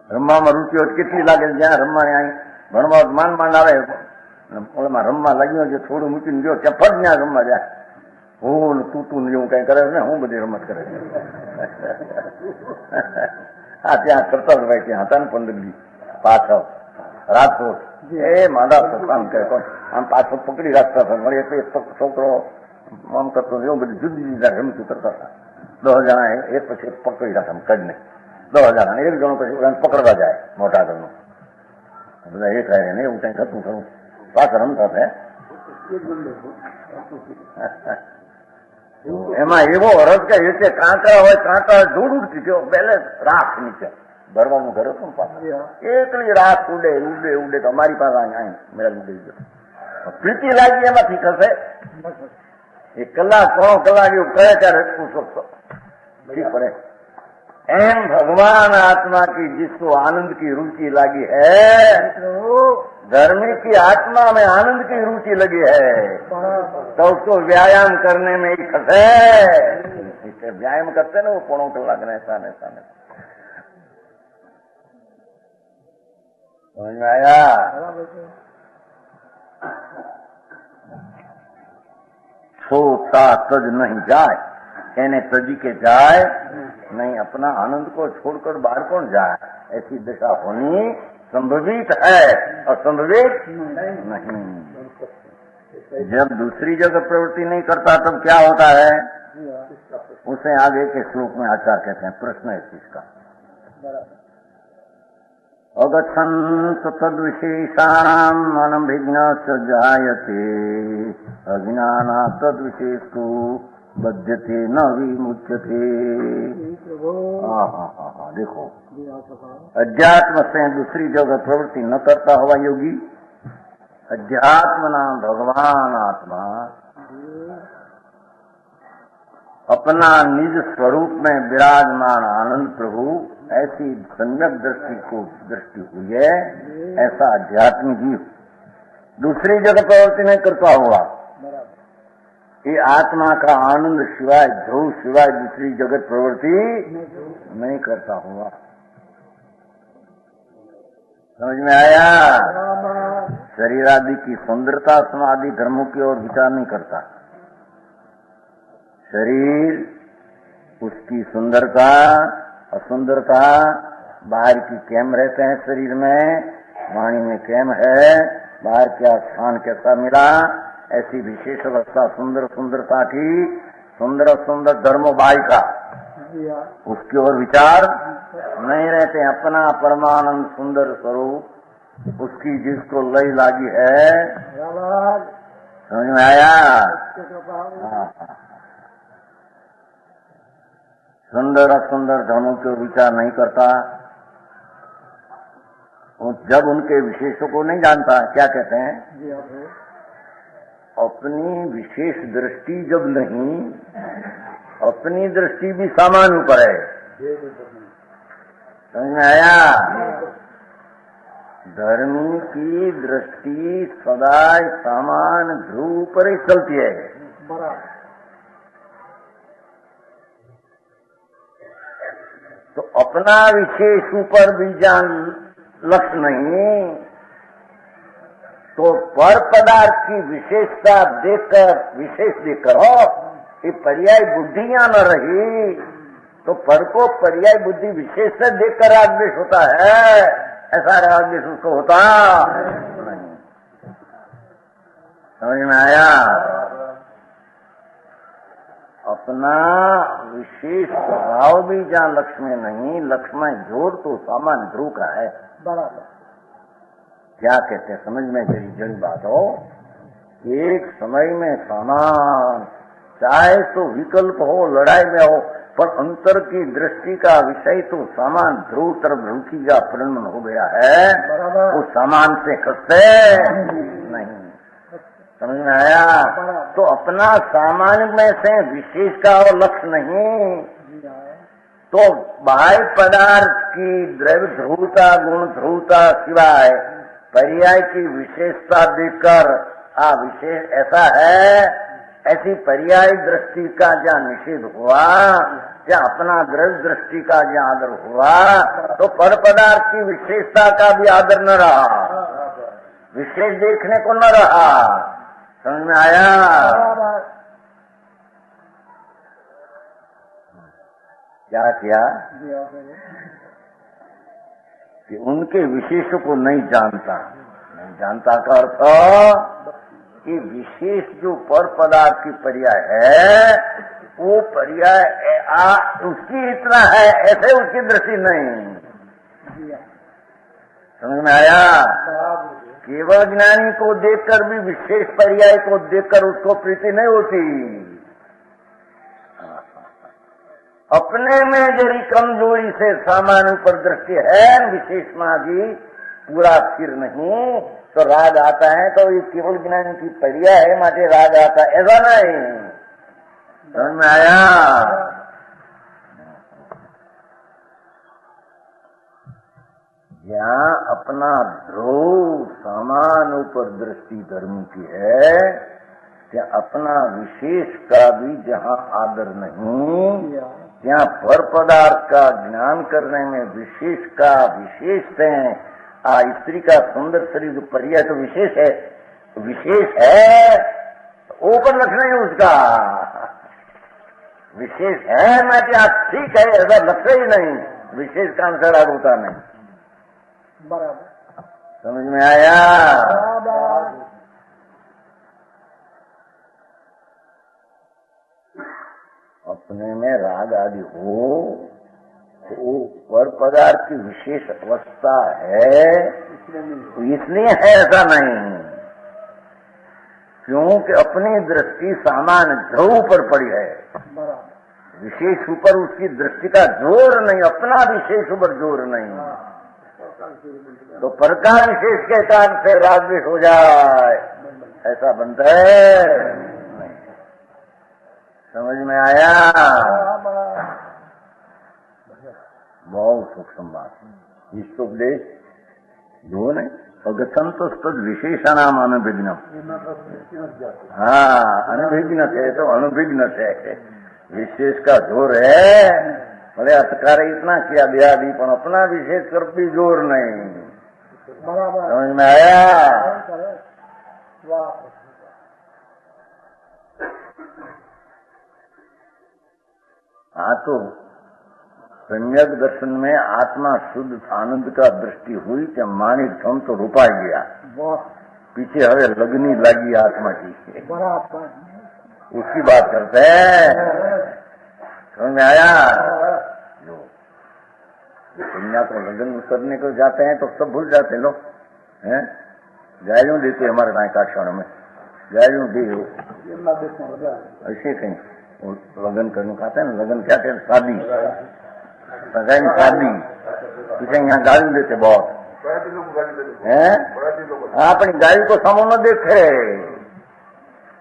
રમવામાં રૂચિઓ કેટલી લાગે, જ્યાં રમવા અહીં ભણવા માંડ માંડ આવે, ઓલામાં રમવા લાગ્યો છે, થોડું મૂકીને ગયો ત્યાં ફટ ત્યાં રમવા જાય, હું તૂતું જેવું કઈ કરે ને, હું બધી રમત કરે છે। હા ત્યાં કરતા ભાઈ ત્યાં હતા ને પંડગડી પાછળ રાજકોટ, એ મારા કામ કરે કોણ આમ પાછો પકડી રાખતા હતા, વળી એટલે છોકરો આમ કરતો એવું બધી જુદી જુદી રમતું કરતા હતા। 10 જણા એક પછી એક પકડી રાખતા કરીને 10 જણા, એક જણો પછી પકડવા જાય મોટા ઘરનું, બધા એક રહે ને એવું કઈ થતું ખરું, પાછળ રમતા હતા। એમાં એવો હરજ કે નીચે કાંકરા હોય, કાંકરા ધૂળ ઉડતી ગયો, બેલેન્સ રાખ નીચે ભરવાનું ઘર હતું ને પાછળ, એકલી રાખ ઉડે ઉડે ઉડે તો અમારી પાસે અહીં મેળ ઉડી ગયો। પ્રીતિ લાગી એમાંથી થશે, એક કલાક પોણો કલાક એવું કરે ત્યારે ठीक पड़े। एम भगवान आत्मा की जिसको आनंद की रुचि लगी है, धर्मी की आत्मा में आनंद की रुचि लगी है, तो उसको व्यायाम करने में ही खसे। इससे व्यायाम करते ना वो पौनों कलाक ऐसा ऐसा समझ में आया। सोता तज नहीं जाए, कहने तजी के जाए नहीं, अपना आनंद को छोड़कर बाहर कौन जाए, ऐसी दशा होनी संभवित है और संभवित नहीं। जब दूसरी जगह प्रवृत्ति नहीं करता तब क्या होता है, उसे आगे के श्लोक में आचार्य कहते हैं, प्रश्न है इसका। अगच्छन्त तद्विशेषाणाम् अनभिज्ञ जायते, अज्ञानात् तद्विशेषो बध्यते न विमुच्यते। देखो, अध्यात्म से दूसरी जगह प्रवृत्ति न करता हुआ योगी, अध्यात्म नाम भगवान आत्मा अपना निज स्वरूप में विराजमान आनंद प्रभु, ऐसी सम्यक दृष्टि हुई है, ऐसा अध्यात्म जीव दूसरी जगह प्रवृत्ति नहीं करता हुआ, ये आत्मा का आनंद सिवाय ध्रुव सिवाय दूसरी जगत प्रवृत्ति नहीं करता हुआ, समझ में आया? शरीर आदि की सुंदरता समाधि धर्मों की ओर विचार नहीं करता। शरीर, उसकी सुंदरता असुंदरता, बाहर की कैम रहते हैं शरीर में, वाणी में कैम है, बाहर क्या स्थान कैसा मिला, ऐसी विशेष अवस्था सुंदर सुंदरता की, सुंदर सुंदर धर्म बाहिका, उसकी ओर विचार नहीं रहते। अपना परमानंद सुंदर स्वरूप, उसकी जिसको लय लागी है, समझ में आया? सुंदर असुंदर धर्मों की ओर विचार नहीं करता। जब उनके विशेषों को नहीं जानता, क्या कहते हैं? अपनी विशेष दृष्टि जब नहीं, अपनी दृष्टि भी सामान्य ऊपर है। समझ में आया? धर्मी की दृष्टि सदा सामान्य ध्रुव पर ही चलती है। तो अपना विशेष ऊपर भी जान लक्ष्य नहीं, तो पर पदार्थ की विशेषता देखकर, विशेष देखकर हो, ये पर्याय बुद्धियां न रही तो पर को पर्याय बुद्धि विशेष से देखकर रागद्वेष होता है, ऐसा रागद्वेष उसको होता नहीं। समझ में आया? अपना विशेष स्वभाव भी जहाँ लक्ष्य में नहीं, लक्ष्य में जोर तो सामान्य ध्रुव का है। बराबर। क्या कहते हैं? समझ में जड़ी बात हो, एक समय में सामान, चाहे तो विकल्प हो, लड़ाई में हो, पर अंतर की दृष्टि का विषय तो सामान ध्रुव तरफ रुचि का परिणमन हो गया है, वो सामान से खसते नहीं। समझ में आया? तो अपना सामान्य में से विशेष का और लक्ष्य नहीं, तो बाह्य पदार्थ की द्रव्य ध्रुवता, गुण ध्रुवता सिवाय पर्याय की विशेषता देखकर विशेष ऐसा है, ऐसी पर्याय दृष्टि का जहाँ निषेध हुआ, जहाँ अपना द्रव्य दृष्टि का जहाँ आदर हुआ, तो पर पदार्थ की विशेषता का भी आदर न रहा, विशेष देखने को न रहा। समझ में आया? क्या किया कि उनके विशेषों को नहीं जानता। नहीं जानता का अर्थ कि विशेष जो पर पदार्थ की पर्याय है, वो पर्याय उसकी इतना है, ऐसे उसकी दृष्टि नहीं। समझ में आया? केवल ज्ञानी को देखकर भी विशेष पर्याय को देखकर उसको प्रीति नहीं होती। अपने में जरी कमजोरी से सामान्य पर दृष्टि है, विशेष मागी पूरा स्थिर नहीं, तो राग आता है, तो ये केवल ज्ञानी की पर्याय है, माटे राग आता है, ऐसा नहीं। समझ में आया? यहाँ अपना ध्रुव सामान ऊपर दृष्टि धर्म की है, क्या अपना विशेष का भी जहाँ आदर नहीं, यहाँ पर पदार्थ का ज्ञान करने में विशेष का विशेष है। स्त्री का सुंदर शरीर पर्याय तो विशेष है, ऊपर लक्ष्य नहीं उसका, विशेष है। मैं क्या ठीक है, ऐसा लक्ष्य ही नहीं, विशेष का अनुसार आग होता नहीं। बराबर। समझ में आया? अपने में राग आदि हो तो पर पदार्थ की विशेष अवस्था है, तो इसलिए है ऐसा नहीं, क्योंकि अपनी दृष्टि सामान्य ध्रुव पर पड़ी है, विशेष ऊपर उसकी दृष्टि का जोर नहीं, अपना विशेष ऊपर जोर नहीं, तो पर का विशेष के कारण से राग द्वेष हो जाए, ऐसा बनता है। समझ में आया? बहुत सूक्ष्म बात। इष्टोपदेश जो नहीं अगसंतोष विशेषणाम अनुभिघ्नम। हाँ, अनुभिघ्न है तो अनुभिघ्न है, विशेष का जोर है। बोले अतकार इतना किया दिया दी, पर अपना विशेष कर भी जोर नहीं।
बराबर
समझ में आया?
वाह
हाँ, तो सम्यक दर्शन में आत्मा शुद्ध आनंद का दृष्टि हुई कि मानी थम तो रुपा गया।
वाह
पीछे हवे लगनी लगी आत्मा की,
बराबर
उसकी बात करते हैं। समझ में आया? जो कन्या को लगन करने को जाते हैं तो सब भूल जाते लोग हैं। गायों देते हमारे गाय काठियावाड़ में, गायों दे ऐसे कहीं लगन करने को आते हैं ना। लगन क्या कहते हैं? शादी, सगाई शादी। पीछे यहाँ गाली देते बहुत हैं। अपनी गाय को समूह न देखे,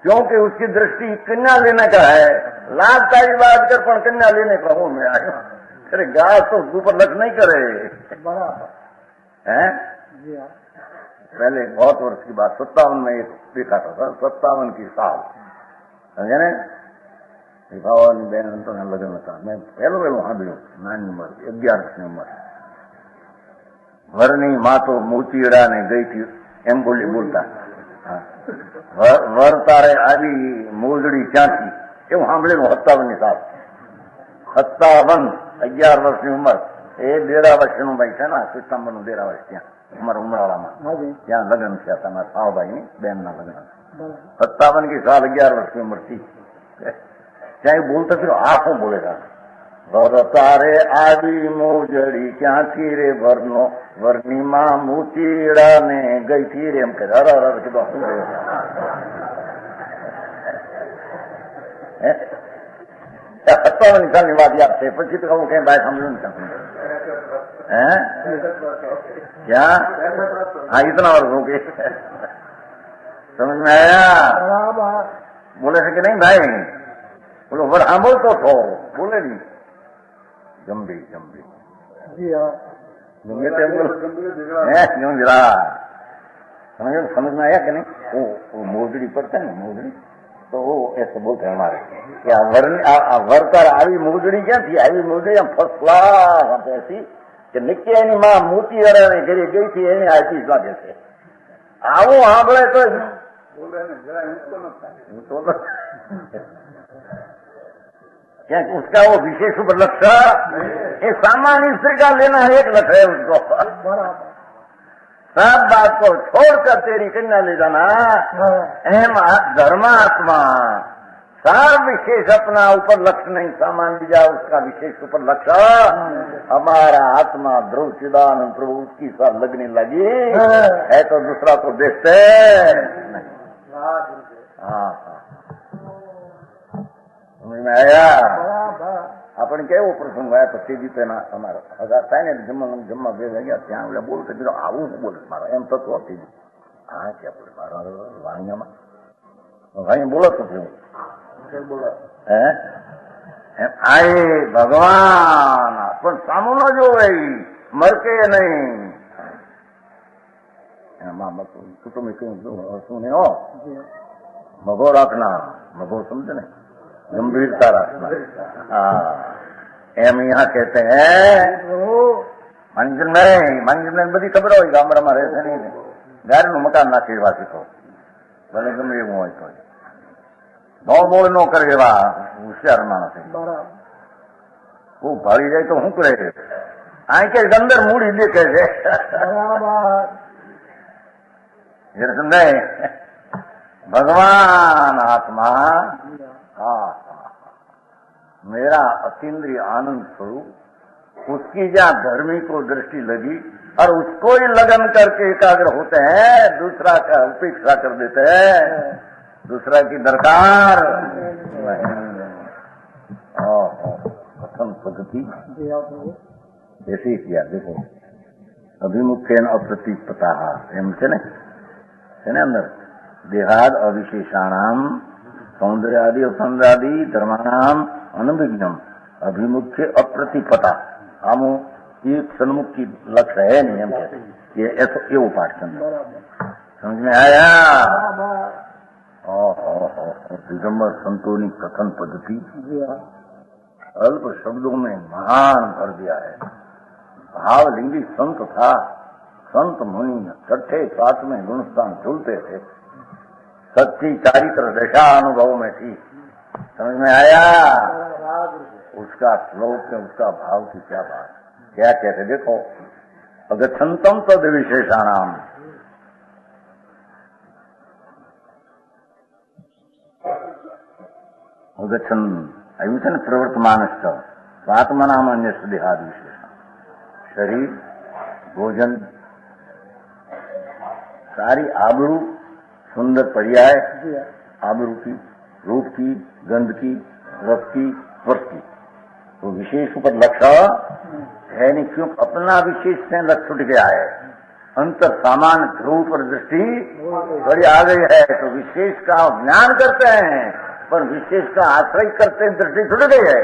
क्योंकि उसकी दृष्टि कन्या लेने का है। लाभकारी बात कर पर कन्या लेने का हो में आयो। अरे गाय तो ऊपर लख नहीं करे हैं। पहले बहुत वर्ष की बात, 57 में एक देखा था, 57 की साल, समझे ने? भावानी बहन तो लगन था। मैं पहलो हांभळ्यो, नानी उम्र, 11 વર્ષની ઉંમર। વરની માં તો મોતીડા ને ગઈ थी એમ બોલતા। વર તારે આવી મોજડી ક્યાંથી, એવું સાંભળેલું। 57ની સાલ, 57, 11 વર્ષની ઉંમર। એ દેરાવશનું ભાઈ છે ને, સિતંબરનું દેરાવશ ત્યાં અમારા ઉમરાળામાં, ત્યાં લગ્ન થયા હતા મારા સાવભાઈની બેનના લગ્ન। 57 की साल, 11 વર્ષની ઉંમર थी। ત્યાં બોલતા થયો, આ શું બોલેગા? વર તારે આવી મોજડી ક્યાંથી રે, વરની માં મોતીડા ને ગઈ થી રે, એમ કે હર કીધું શું બોલે? 57 સાલની વાત યાદ છે, પછી તો હું કઈ બાય સાંભળ્યું નથી હે। क्या? हाँ, इतना वर्ष हो गए। समझ में आया? बोले थे कि नहीं भाई? बोलो वर हाँ बोल तो थो, बोले नहीं। गंभीर गंभीर समझ में आया कि नहीं? वो मोजड़ी पड़ता है ना, मोजड़ी, तो वो ऐसे बोलते हैं हमारे क्या वर पर આવી મોજડી ક્યાંથી આવી? મોજડી આમ ફર્સ્ટ ક્લાસ ऐसी કે નિત્યાની માં મોતી અરાને ઘરે ગઈ હતી, એને આશીષ લાગે છે। આવું સાંભળે તો क्या उसका वो विशेष ऊपर लक्ष्य, ये सामान्य स्त्री का लेना एक लक्ष्य है उसको। सब बात को छोड़कर तेरी कन्या ले जाना। एम धर्मात्मा सार विशेष अपना ऊपर लक्ष्य नहीं, सामान लिया उसका विशेष ऊपर लक्ष्य। हमारा आत्मा ध्रुव चिदानंद प्रभु उसकी साथ लगने लगी है, तो दूसरा को देखते नहीं। हाँ, समझ में आया? આપણે કેવો પ્રસંગ હોય પછી બી તેના અમારા હગા થાય ને જમવા બે વાગ્યા, ત્યાં આપણે બોલતો કીધું આવું શું બોલે મારો, એમ થતું હતી। હા, ક્યાં બોલે મારા વાણિયામાં ભાઈ બોલો તો હે એમ આય ભગવાન, પણ સામું ન જોવે, મરકે નહીં। એના મા બાપ કુટુંબ શું ને હો, મગો રાખના, મગો સમજે ને, गंभीरता रखना। हाँ, एम यहाँ कहते हैं मंजिल में बड़ी खबर हो गामड़ा में रहते नहीं, घर नु मकान ना खीरवासी को भले गंभीर हो तो नो बोल नो करे होशियार मानस है। वो भाड़ी जाए तो हूँ करे आई के अंदर मूड़ी देखे है भगवान आत्मा। हाँ, मेरा अतीन्द्रिय आनंद स्वरूप, उसकी जहाँ धर्मी को दृष्टि लगी और उसको ही लगन करके एकाग्र होते हैं, दूसरा का उपेक्षा कर देते हैं, दूसरा की दरकार कथन पद्धति जैसे ही किया। देखो अभिमुखेन अप्रतिपता एम છે ને અંદર देहाद अविशेषाणाम सौंदर्यादि सौंदर्यादि धर्माणाम अनभिज्ञम अभिमुख्य अप्रतिपता। हम एक सन्मुख की लक्ष्य है नहीं, हम कहते ये ऐसा एवं पाठ करना। समझ में आया? दिगंबर संतों की कथन पद्धति अल्प शब्दों में महान कर दिया है। भावलिंगी संत था, संत मुनि छठे सातवें गुणस्थान झूलते थे। सच्ची चारित्र दशा अनुभव में थी। समझ में आया? उसका श्लोक में उसका भाव की क्या बात, क्या कहते देखो, अगच्छन्तम तद विशेषाणाम, अगच्छन् अयुचन प्रवर्तमानश्च आत्मनाम अन्य देहादि विशेषण, शरीर, भोजन, सारी आबरू, सुंदर पर्याय, आबरू की, रूप की, गंध की, रस की, स्पर्श की, तो विशेष ऊपर लक्ष्य है नहीं। क्यों? अपना विशेष से लक्ष्य छूट गया है। अंतर सामान्य ध्रुव पर दृष्टि बड़ी आ गई है, तो विशेष का ज्ञान करते हैं पर विशेष का आश्रय करते हैं, दृष्टि छूट गई है।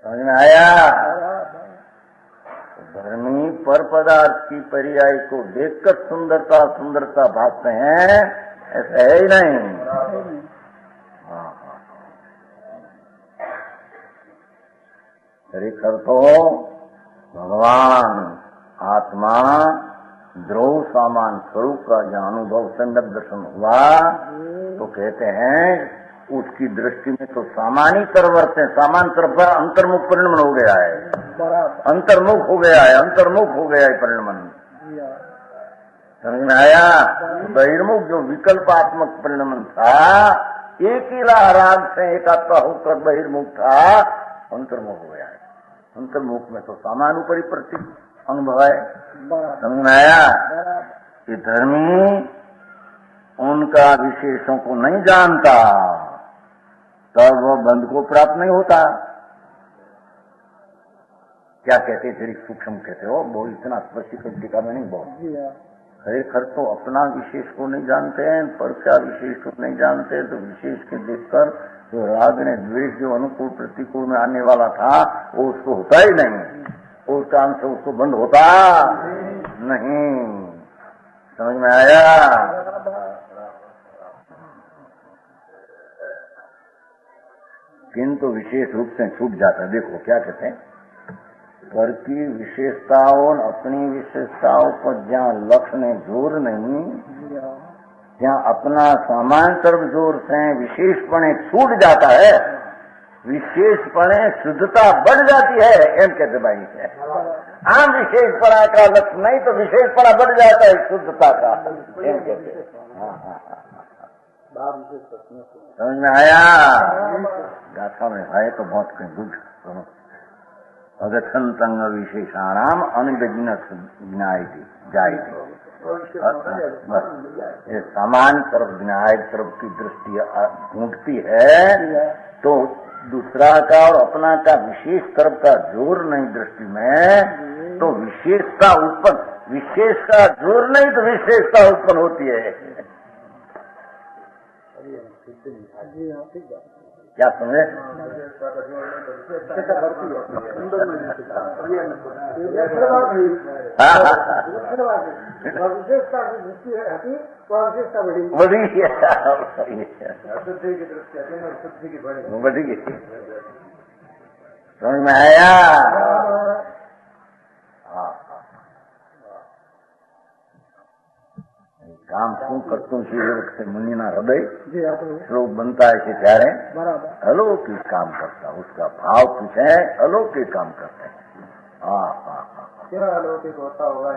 समझ में आया? धर्मी पर पदार्थ की पर्याय को देखकर सुंदरता सुंदरता भागते हैं, ऐसा है ही नहीं। खरेखर तो भगवान आत्मा द्रोह सामान स्वरूप का जहाँ अनुभव सम्यक दर्शन हुआ तो कहते हैं उसकी दृष्टि में तो सामान्य तरवर्त है, सामान्य तरफ अंतर्मुख परिणमन हो गया है, अंतर्मुख हो गया है, अंतर्मुख हो गया है परिणमन। समझ में आया? बहिर्मुख जो विकल्पात्मक परिणमन था, एक ही राग से एकात्मा होकर बहिर्मुख था, अंतर्मुख हो गया है। अंतर्मुख में तो सामान्य परिप्रति अनुभव है। समझ में आया? कि धर्मी उनका विशेषों को नहीं जानता तब वह बंध को प्राप्त नहीं होता। क्या कहते थे? सूक्ष्म कहते हो, वो इतना स्पष्ट टीका में नहीं बोल। खरेखर तो अपना विशेष को नहीं जानते हैं, पर क्या विशेष को नहीं जानते, तो विशेष के देखकर जो राग ने द्वेष जो अनुकूल प्रतिकूल में आने वाला था वो उसको होता ही नहीं, उस काम से उसको बंद होता नहीं। समझ में आया? किंतु विशेष रूप से छूट जाता है। देखो क्या कहते हैं, पर की विशेषताओं अपनी विशेषताओं पर जहाँ लक्ष्य ने जोर नहीं, जहाँ अपना सामान्य तरफ जोर से विशेषपणे छूट जाता है, विशेषपणे शुद्धता बढ़ जाती है। एम कहते भाई है, आम विशेषपणा का लक्ष्य नहीं तो विशेषपणा बढ़ जाता है शुद्धता का। एम कहते समझ में आया? गाथा में है तो बहुत कहीं दूर सुनो। अगच्छन्तम विशेषाणाम अनुविघ्न ज्ञायते जायते। ये सामान्य तरफ न्याय तरफ की दृष्टि ढूंढती है तो दूसरा का और अपना का विशेष तरफ का जोर नहीं दृष्टि में, तो विशेषता उत्पन्न, विशेष का जोर नहीं तो विशेषता उत्पन्न होती है। क्या समझे? बढ़ी समझ में आया? काम શું કરતું છે मुनिना हृदय श्लोक बनता है कि प्यारे अलौकिक काम करता, उसका भाव कुछ है, अलौकिक काम करते हैं। क्या अलौकिक होता होगा?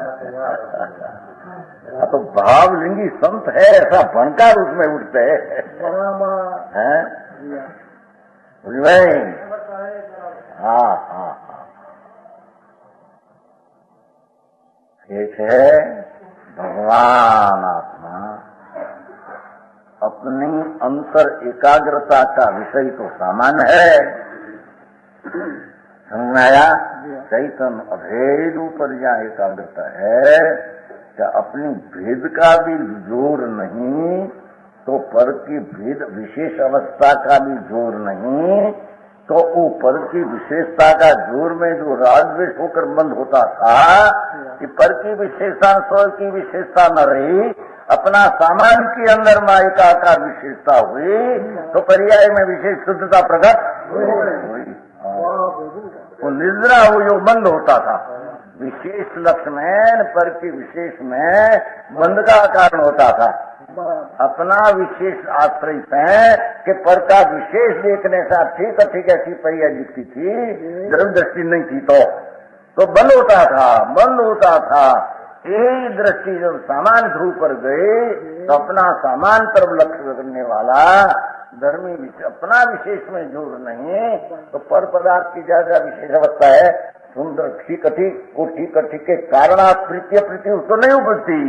तो भावलिंगी संत है ऐसा बनकर उसमें उठते हैं। हाँ, एक है भगवान आत्मा अपनी अंतर एकाग्रता का विषय तो सामान्य है। समझ में आया? चैतन्य अभेद ऊपर जहाँ एकाग्रता है, क्या अपनी भेद का भी जोर नहीं तो पर की भेद विशेष अवस्था का भी जोर नहीं, तो ऊपर की विशेषता का जोर में जो राग द्वेष होकर बंद होता था कि पर की विशेषता स्वर की विशेषता न रही, अपना सामान के अंदर मायका का विशेषता हुई तो पर्याय में विशेष शुद्धता प्रकट हुई। वो निद्रा वो जो बंद होता था, विशेष लक्ष्य में पर के विशेष में बंद का कारण होता था। अपना विशेष आश्रय है कि पर का विशेष देखने से ठीक ठीक ऐसी पहिया दिखती थी, द्रव्य दृष्टि नहीं थी तो बंद होता था। यही दृष्टि जब सामान ध्रुव पर गए तो अपना सामान तरफ लक्ष्य करने वाला धर्मी अपना विशेष में जोर नहीं, तो पर पदार्थ की ज्यादा विशेष अवस्था है। सुंदर ठीक के कारण आप प्रीति उसको नहीं उपजती,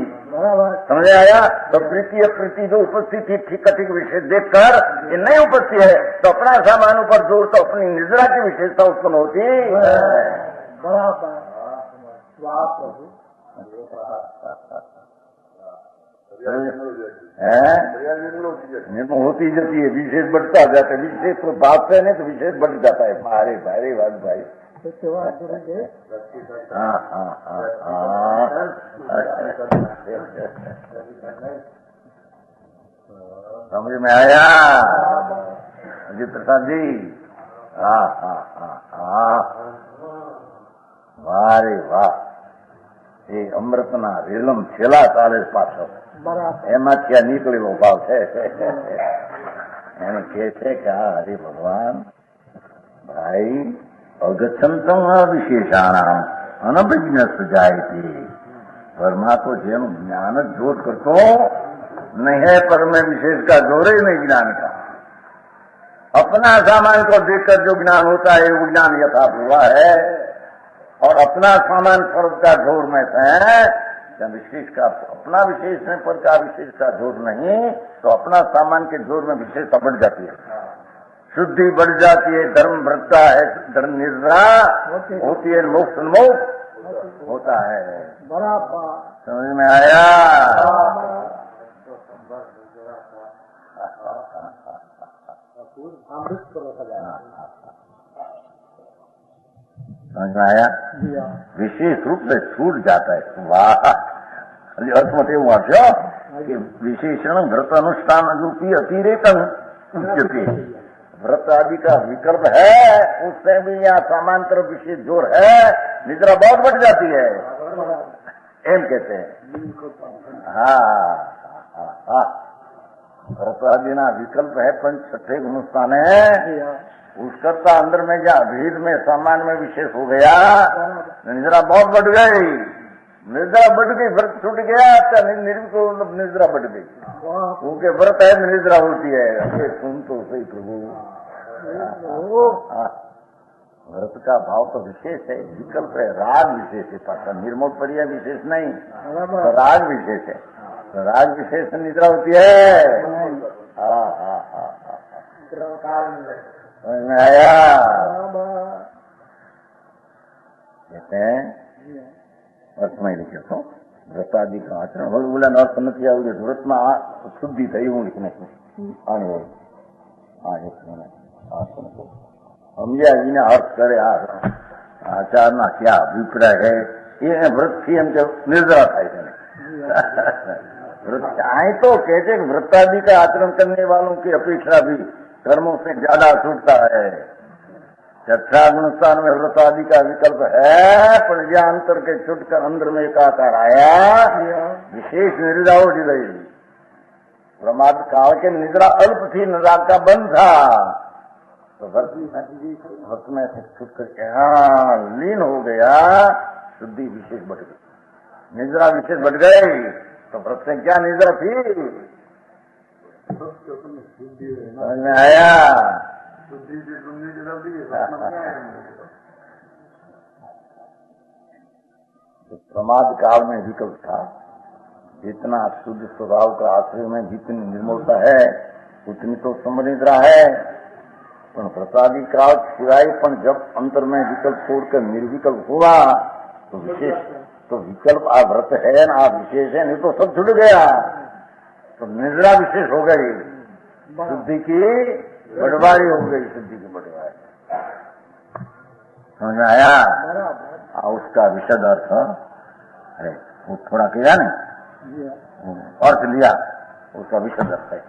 समझ आया? तो प्रीति जो उपस्थित थी ठीक विशेष देखकर ये नहीं उपजती है, तो अपना सामानों पर जोर तो अपनी निद्रा की विशेषता उत्पन्न होती होती जाती है, विशेष बढ़ता जाता है। विशेष तो बात से नहीं तो विशेष बढ़ जाता है। भाई समझ में आया जी प्रसाद जी? वारे वाह, એ અમૃતના રેલમ છેલ્લા 40 પાછળ એમાં ત્યાં નીકળેલો ભાવ છે। એને કહે છે કે આ હરે ભગવાન ભાઈ અગચ્છંતમ વિશેષાણામ અનભિજ્ઞ સજાયતી। પरमा तो જેનું જ્ઞાન જ જોર કરતો नहीं है, पर में विशेष का जोर ही नहीं ज्ञान का। अपना सामान को देखकर जो ज्ञान होता है वो ज्ञान यथार्थ हुआ है, और अपना सामान फर्ज का जोर में है, विशेष का अपना विशेष में पर का विशेष का जोर नहीं, तो अपना सामान के जोर में विशेषता बढ़ जाती है, शुद्धि बढ़ जाती है, धर्म बढ़ता है, धर्म निद्रा होती है, मोक्ष उन्मुख होता है। समझ में आया? समझ में आया? विशेष रूप से छूट जाता है। वाह, અર્થમાં એવું વાંચો કે વિશેષણ व्रत अनुष्ठान रूपी अतिरेकन उच्यते। व्रत आदि का विकल्प है, उससे भी यहाँ समांतर विशेष जोर है, निद्रा बहुत बढ़ जाती है, एम कहते हैं। हाँ, व्रत आदि ना विकल्प है, पंच छठे अनुष्ठान है, उस करता अंदर में क्या भेद में सामान में विशेष हो गया, निद्रा बहुत बढ़ गई, व्रत छूट गया, निर्विकल्प निद्रा बढ़ गई, क्योंकि व्रत है निद्रा होती है। अरे सुन तो सही प्रभु, व्रत का भाव तो विशेष है, विकल्प है, राग विशेष है, पासा निर्मोल परिया विशेष नहीं, तो राग विशेष है, तो राग विशेष से निद्रा होती है। आया कहते हैं અર્થમાં लिखे तो व्रतादि का आचरण હવે બોલા અર્થ નથી આવ્યું, વ્રતમાં શુદ્ધિ થઈ હું લીખને આને હોય સમજ્યા એને अर्थ करे આચારના क्या અભિપ્રાય है, ये व्रत थी એમ કે નિર્જરા થાય છે। व्रत आए तो कहते व्रतादि का आचरण करने वालों की अपेक्षा भी कर्मों से ज्यादा छूटता है। छठा गुणस्थान में व्रत आदि का विकल्प है, पर ज्ञान अंतर के छुटकर अंदर में एकाकार आया, विशेष निद्रा उठ गई। प्रमाद काल के निद्रा अल्प थी, निद्रा का बंद था, तो व्रत में से छुट करके लीन हो गया, शुद्धि विशेष बढ़ गई, निद्रा विशेष बढ़ गई, तो व्रत से क्या निद्रा थी? समझ में आया? तो प्रमाद काल में विकल्प था, जितना शुद्ध स्वभाव का आश्रय में जितनी निर्मलता है उतनी तो समनिद्रा है, पर व्रतादि काल सिवाय पण जब अंतर में विकल्प छोड़कर निर्विकल्प हुआ तो विशेष, तो विकल्प आ व्रत है ना, आ विशेष है, नहीं तो सब छूट गया, तो निद्रा विशेष हो गई, शुद्धि की बड़वारी हो गई, शुद्धि की बड़वारी। समझ में आया? उसका विशद अर्थ है, वो थोड़ा किया ना, अर्थ लिया, उसका विशद अर्थ है।